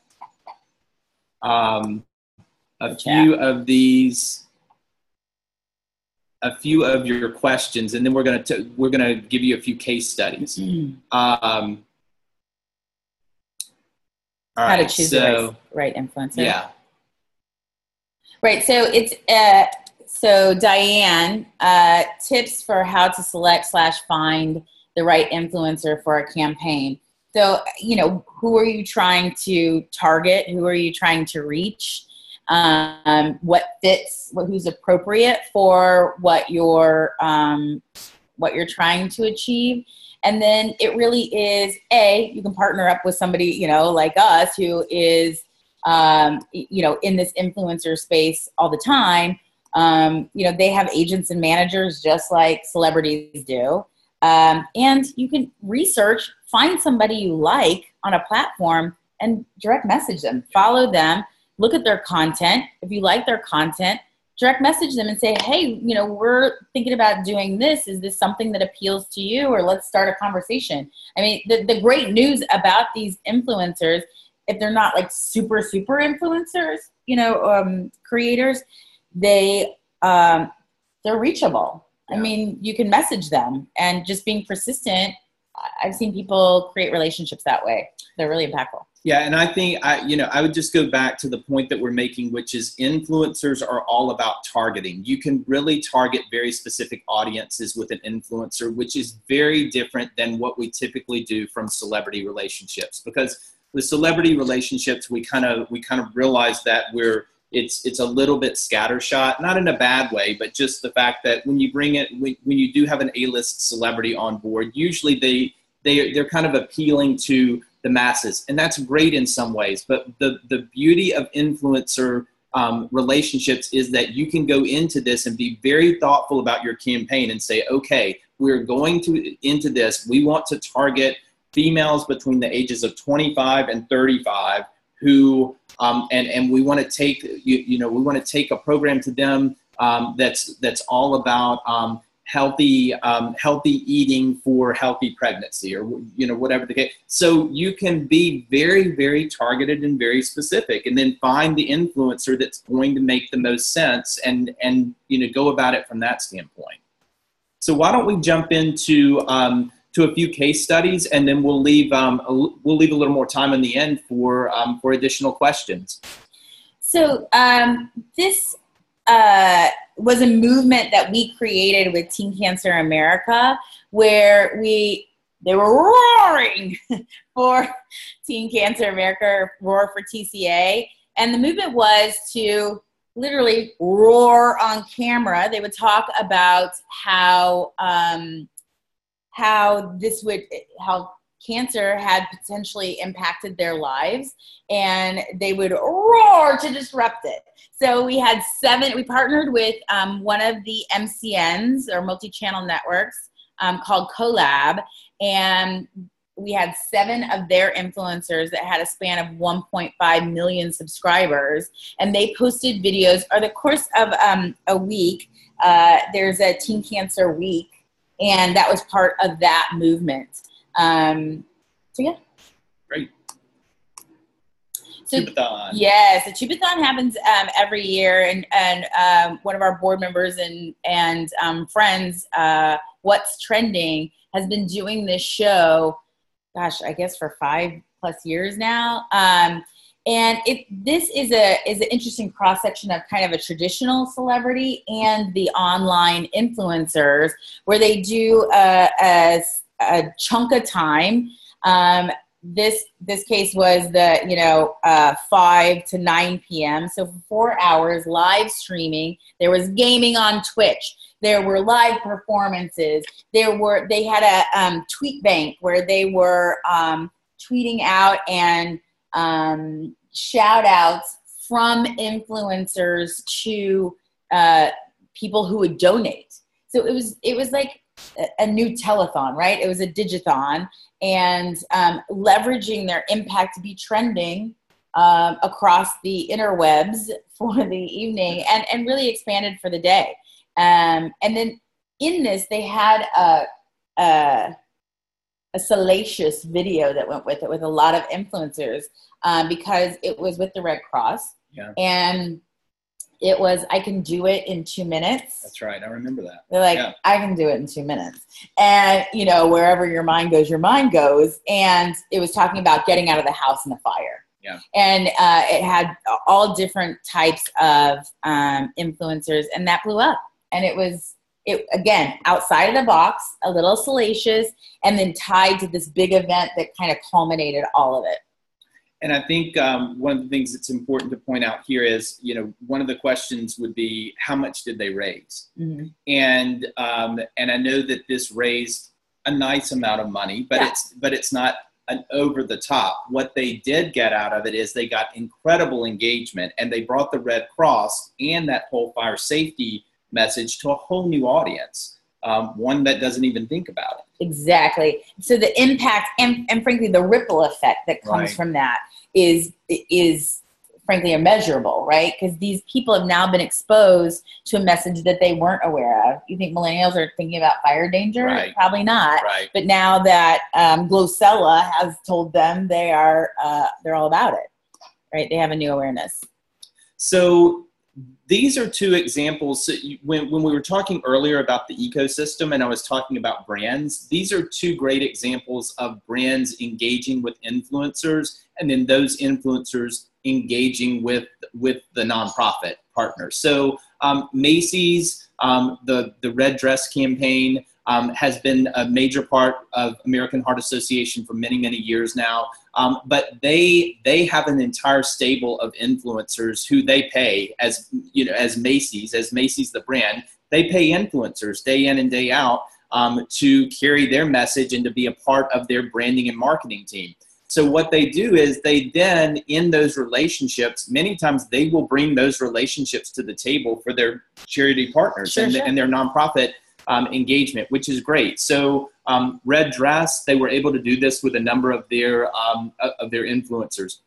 a few of your questions, and then we're going to give you a few case studies. All How right, to choose the right influencer. Yeah. Right. So it's so Diane, tips for how to select / find the right influencer for a campaign. So, who are you trying to target? Who are you trying to reach? What fits? Who's appropriate for what you're trying to achieve? And then it really is, you can partner up with somebody, like us who is, in this influencer space all the time. They have agents and managers just like celebrities do. And you can research, find somebody you like on a platform and direct message them, follow them, look at their content. If you like their content, direct message them and say, hey, we're thinking about doing this. Is this something that appeals to you? Or let's start a conversation. I mean, the great news about these influencers, if they're not like super influencers, creators, they're reachable. Yeah. I mean, you can message them, and just being persistent. I've seen people create relationships that way. They're really impactful. Yeah, and I think I would just go back to the point that we're making, which is influencers are all about targeting. You can really target very specific audiences with an influencer, which is very different than what we typically do from celebrity relationships. Because with celebrity relationships, we kind of realize that it's a little bit scattershot, not in a bad way, but just the fact that when you do have an A-list celebrity on board, usually they're kind of appealing to the masses, and that's great in some ways. But the beauty of influencer relationships is that you can go into this and be very thoughtful about your campaign and say, okay, we're going into this. We want to target females between the ages of 25 and 35 who and we want to take we want to take a program to them that's all about healthy eating for healthy pregnancy, or whatever the case. So you can be very, very targeted and very specific, and then find the influencer that's going to make the most sense and go about it from that standpoint. So why don't we jump into to a few case studies, and then we'll leave a little more time in the end for additional questions. So this was a movement that we created with Teen Cancer America, where they were roaring for Teen Cancer America, roar for TCA. And the movement was to literally roar on camera. They would talk about how cancer had potentially impacted their lives, and they would roar to disrupt it. So we partnered with one of the MCNs, or multi-channel networks, called Collab, and we had 7 of their influencers that had a span of 1.5 million subscribers, and they posted videos over the course of a week. There's a Teen Cancer Week, and that was part of that movement. So yeah. Great. So, Chupathon. Yes, the Chupathon happens every year, and one of our board members and friends, What's Trending, has been doing this show, gosh, I guess for 5+ years now. And this is an interesting cross section of kind of a traditional celebrity and the online influencers, where they do a chunk of time. This case was the 5 to 9 p.m. So for 4 hours, live streaming. There was gaming on Twitch. There were live performances. They had a tweet bank where they were tweeting out and shout outs from influencers to people who would donate. So it was like a new telethon, right? It was a digithon, and leveraging their impact to be trending across the interwebs for the evening, and really expanded for the day. And then in this, they had a salacious video that went with it, with a lot of influencers, because it was with the Red Cross. Yeah. And it was, I can do it in 2 minutes. That's right. I remember that. They're like, yeah. I can do it in 2 minutes. And, you know, wherever your mind goes, your mind goes. And it was talking about getting out of the house in a fire. Yeah. And it had all different types of influencers, and that blew up. And it was, again, outside of the box, a little salacious, and then tied to this big event that kind of culminated all of it. And I think one of the things that's important to point out here is, you know, one of the questions would be, how much did they raise? Mm-hmm. And I know that this raised a nice amount of money, but yeah. it's not an over the top. What they did get out of it is they got incredible engagement, and they brought the Red Cross and that whole fire safety message to a whole new audience, one that doesn't even think about it. Exactly. So the impact and frankly the ripple effect that comes right. from that is frankly immeasurable, right? Because these people have now been exposed to a message that they weren't aware of. You think millennials are thinking about fire danger? Right. Probably not. Right. But now that Glosella has told them, they're all about it, right? They have a new awareness. So these are two examples. So when we were talking earlier about the ecosystem and I was talking about brands, these are two great examples of brands engaging with influencers, and then those influencers engaging with the nonprofit partners. So Macy's, the Red Dress campaign has been a major part of American Heart Association for many, many years now. But they have an entire stable of influencers who they pay, as you know, as Macy's the brand, they pay influencers day in and day out to carry their message and to be a part of their branding and marketing team. So what they do is they then, in those relationships, many times they will bring those relationships to the table for their charity partners and their nonprofit engagement, which is great. So Red Dress, they were able to do this with a number of their influencers.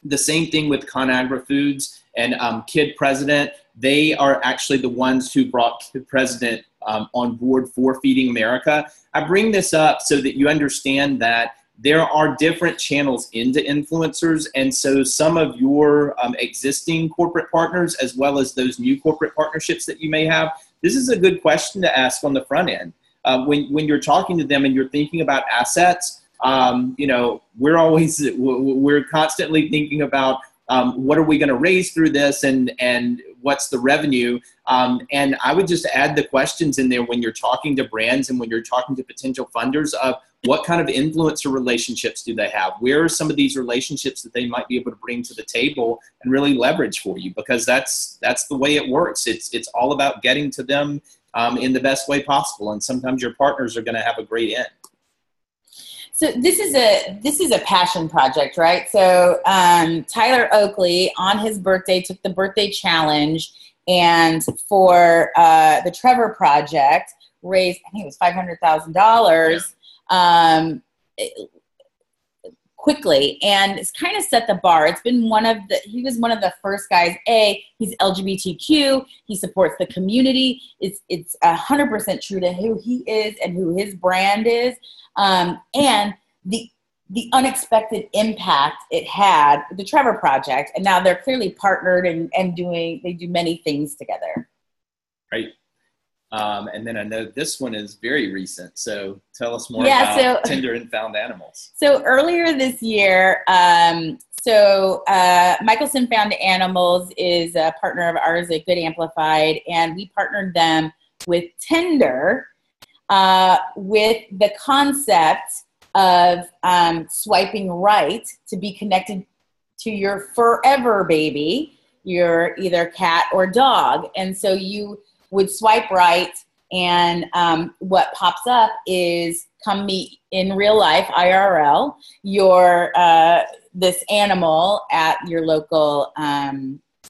The same thing with ConAgra Foods and Kid President. They are actually the ones who brought Kid President on board for Feeding America. I bring this up so that you understand that there are different channels into influencers, and so some of your existing corporate partners, as well as those new corporate partnerships that you may have, this is a good question to ask on the front end. When you're talking to them and you're thinking about assets, you know, we're constantly thinking about what are we going to raise through this, and what's the revenue. And I would just add the questions in there when you're talking to brands and when you're talking to potential funders of what kind of influencer relationships do they have? Where are some of these relationships that they might be able to bring to the table and really leverage for you? Because that's the way it works. It's all about getting to them in the best way possible. And sometimes your partners are going to have a great end. So this is a passion project, right? So Tyler Oakley on his birthday took the birthday challenge, and for the Trevor Project raised, I think it was $500,000 quickly, and it's kind of set the bar. It's been he was one of the first guys. He's LGBTQ. He supports the community. It's 100% true to who he is and who his brand is. And the unexpected impact it had with the Trevor Project, and now they're clearly partnered and they do many things together. Right. And then I know this one is very recent, so tell us more about Tender and Found Animals. So earlier this year, Michelson Found Animals is a partner of ours at Good Amplified, and we partnered them with Tender with the concept of swiping right to be connected to your forever baby, your either cat or dog. And so you would swipe right, and what pops up is come meet in real life, IRL, your this animal at your local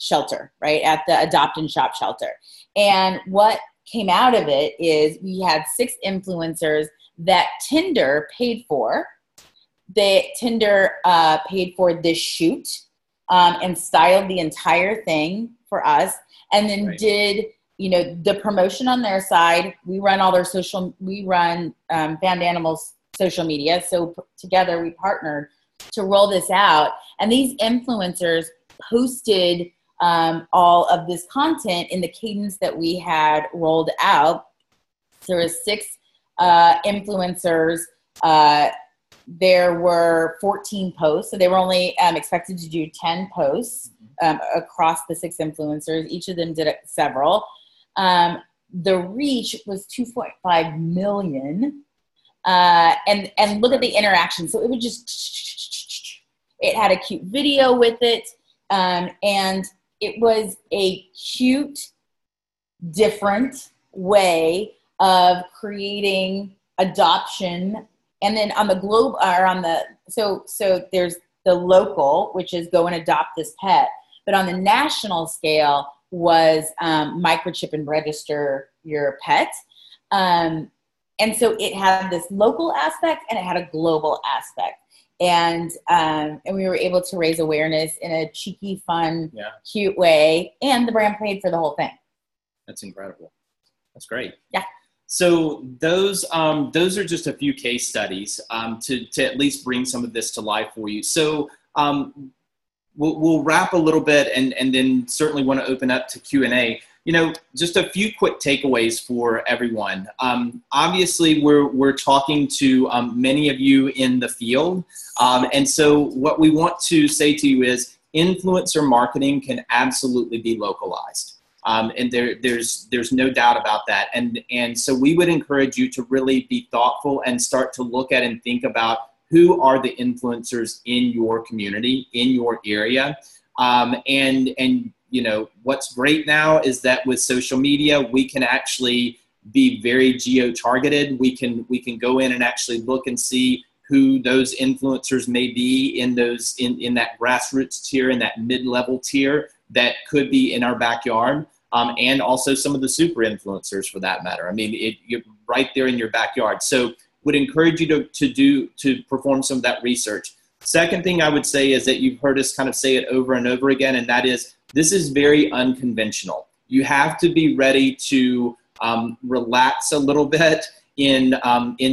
shelter, right, at the Adopt and Shop shelter. And what came out of it is we had 6 influencers that Tinder paid for. Tinder paid for this shoot and styled the entire thing for us, and then did, you know, the promotion on their side. We run all their Found Animals social media. So together we partnered to roll this out. And these influencers posted all of this content in the cadence that we had rolled out. So there was 6 influencers. There were 14 posts. So they were only expected to do 10 posts across the 6 influencers. Each of them did several. The reach was 2.5 million. And look at the interaction. So it would just, it had a cute video with it. And it was a cute, different way of creating adoption. And then on the globe, or on the, so there's the local, which is go and adopt this pet. But on the national scale was microchip and register your pet. And so it had this local aspect and it had a global aspect. And we were able to raise awareness in a cheeky, fun, cute way. And the brand paid for the whole thing. That's incredible. That's great. Yeah. So those are just a few case studies to at least bring some of this to life for you. So we'll wrap a little bit and then certainly want to open up to Q&A. You know, just a few quick takeaways for everyone. Obviously, we're talking to many of you in the field. And so what we want to say to you is influencer marketing can absolutely be localized. And there's no doubt about that. And so we would encourage you to really be thoughtful and start to look at and think about who are the influencers in your community, in your area. And you know, what's great now is that with social media, we can actually be very geo-targeted. We can go in and actually look and see who those influencers may be in that grassroots tier, in that mid-level tier that could be in our backyard, and also some of the super influencers for that matter. I mean, you're right there in your backyard. So would encourage you to perform some of that research. Second thing I would say is that you've heard us kind of say it over and over again, and that is, this is very unconventional. You have to be ready to relax a little bit in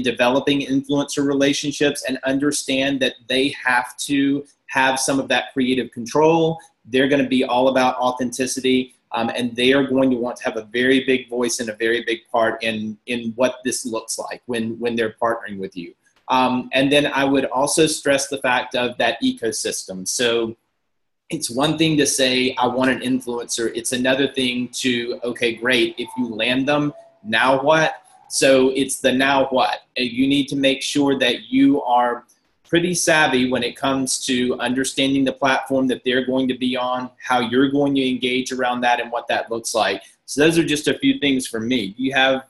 developing influencer relationships and understand that they have to have some of that creative control. They're going to be all about authenticity, and they are going to want to have a very big voice and a very big part in what this looks like when they're partnering with you. And then I would also stress the fact of that ecosystem. So it's one thing to say, I want an influencer. It's another thing to, okay, great. If you land them, now what? So it's the now what. You need to make sure that you are pretty savvy when it comes to understanding the platform that they're going to be on, how you're going to engage around that, and what that looks like. So those are just a few things for me. You have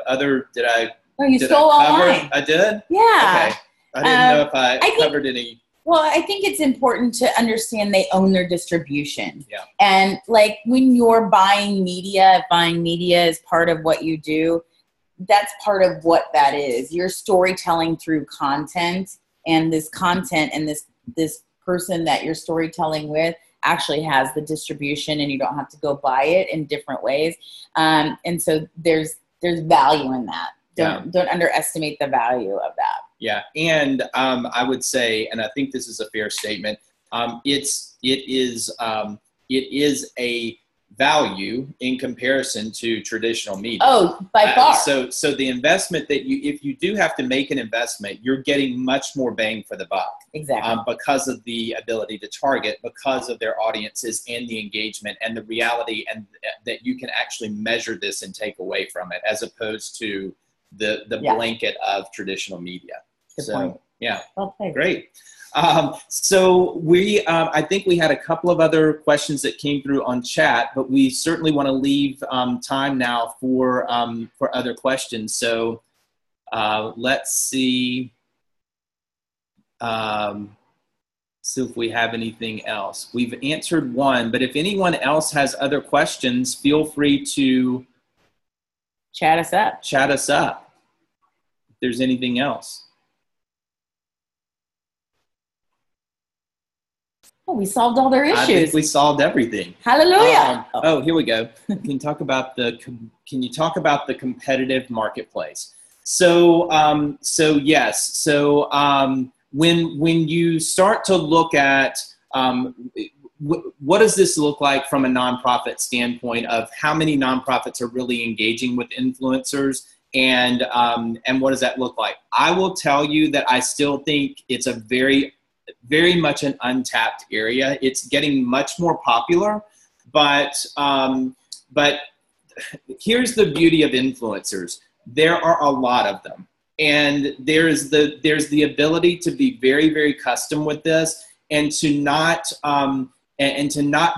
other, did I? Oh, you stole all mine. I did? Yeah. Okay. I didn't know if I covered any. Well, I think it's important to understand they own their distribution. Yeah. And like when you're buying media is part of what you do, that's part of what that is. You're storytelling through content, and this content and this person that you're storytelling with actually has the distribution, and you don't have to go buy it in different ways. And so there's value in that. Don't underestimate the value of that. Yeah, and I would say, and I think this is a fair statement, it is a value in comparison to traditional media. Oh, by far. So the investment that if you do have to make an investment, you're getting much more bang for the buck. Exactly. Because of the ability to target, because of their audiences and the engagement and the reality, and that you can actually measure this and take away from it, as opposed to the blanket of traditional media. Good point. Yeah. Okay. Great. So I think we had a couple of other questions that came through on chat, but we certainly want to leave time now for other questions. So let's see. See if we have anything else. We've answered one, but if anyone else has other questions, feel free to Chat us up. Chat us up. If there's anything else. Oh, we solved all their issues. I think we solved everything. Hallelujah. Here we go. Can you talk about the competitive marketplace? So, yes. So, when you start to look at what does this look like from a nonprofit standpoint of how many nonprofits are really engaging with influencers, and what does that look like? I will tell you that I still think it's a very much an untapped area. It's getting much more popular, but here's the beauty of influencers. There are a lot of them, and there's the ability to be very, very custom with this, and to not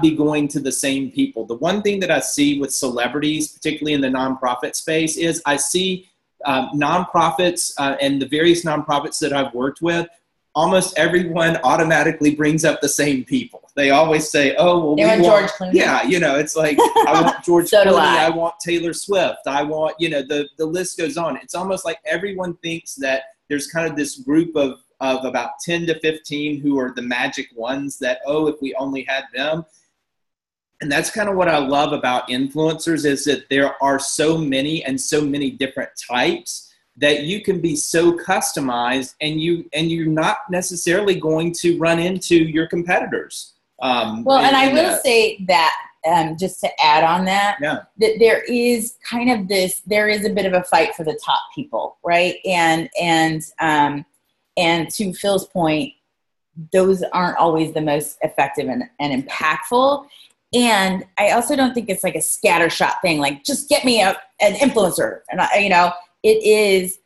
be going to the same people. The one thing that I see with celebrities, particularly in the nonprofit space, is I see nonprofits and the various nonprofits that I've worked with, almost everyone automatically brings up the same people. They always say, "Oh, well, they want George Clooney." Yeah, it's like, I want George So Clooney. do I. I want Taylor Swift. I want, the list goes on. It's almost like everyone thinks that there's kind of this group of about 10 to 15 who are the magic ones that, if we only had them. And that's kind of what I love about influencers, is that there are so many and so many different types that you can be so customized, and you're not necessarily going to run into your competitors. And I will say that, just to add on that, that there is kind of there is a bit of a fight for the top people, right? And to Phil's point, those aren't always the most effective and impactful. And I also don't think it's like a scattershot thing, like just get me an influencer, and it is,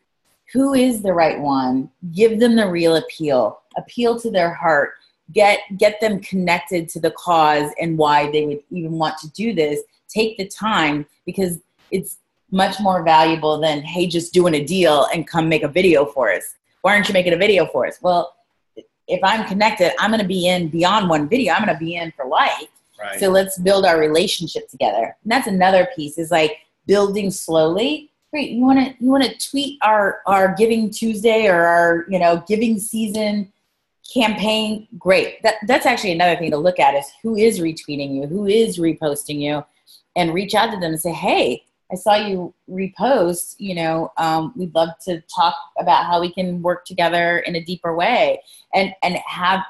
who is the right one? Give them the real appeal to their heart, get them connected to the cause and why they would even want to do this. Take the time, because it's much more valuable than, hey, just doing a deal and come make a video for us. Why aren't you making a video for us? Well, if I'm connected, I'm going to be in beyond one video. I'm going to be in for life. Right. So let's build our relationship together. And that's another piece, is like building slowly. Great. You want to tweet our Giving Tuesday or our giving season campaign? Great. That's actually another thing to look at, is who is retweeting you, who is reposting you, and reach out to them and say, hey, I saw you repost. We'd love to talk about how we can work together in a deeper way, and have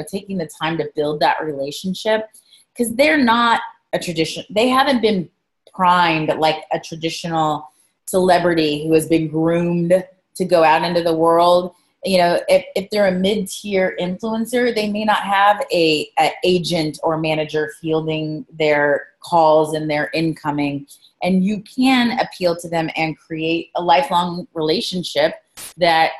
taking the time to build that relationship, because they're not a tradition. They haven't been primed like a traditional celebrity who has been groomed to go out into the world. If they're a mid-tier influencer, they may not have a agent or manager fielding their calls and their incoming, and you can appeal to them and create a lifelong relationship that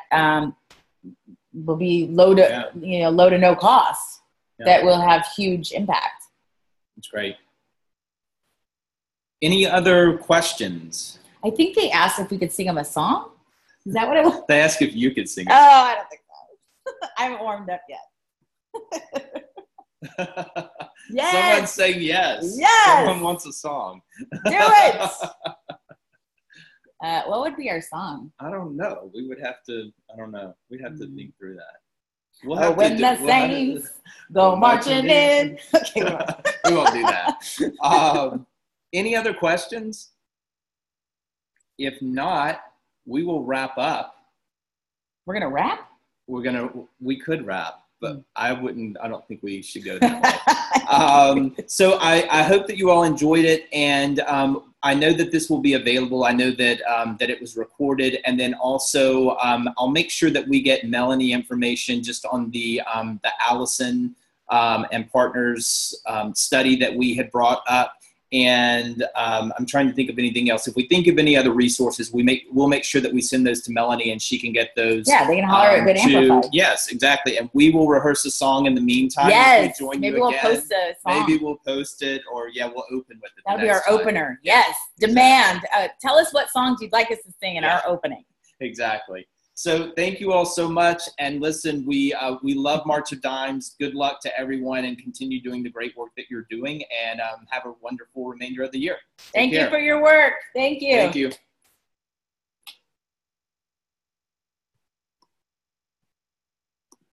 will be low to no cost, that will have huge impact. That's great. Any other questions? I think they asked if we could sing them a song. Is that what it was? They asked if you could sing. Oh, I don't think so. I haven't warmed up yet. Yes. Someone's saying yes. Yes. Someone wants a song. Do it. What would be our song? I don't know. We would have to. I don't know. We'd have to think through that. When the Saints go marching in. Okay, we won't do that. Any other questions? If not, we will wrap up. We're gonna wrap? We could wrap, but I don't think we should go that way. So I hope that you all enjoyed it, and I know that this will be available. I know that that it was recorded, and then also I'll make sure that we get Melanie information just on the Allison and Partners study that we had brought up. And I'm trying to think of anything else. If we think of any other resources, we'll make sure that we send those to Melanie, and she can get those. Yeah, they can holler at Good Amplified. Yes, exactly. And we will rehearse a song in the meantime. Yes, we join maybe you we'll again. post a song. Maybe we'll post it, or we'll open with it. That'll be our opener. Yes, demand. Tell us what songs you'd like us to sing in our opening. Exactly. So thank you all so much. And listen, we love March of Dimes. Good luck to everyone, and continue doing the great work that you're doing, and have a wonderful remainder of the year. Thank you for your work. Thank you. Thank you.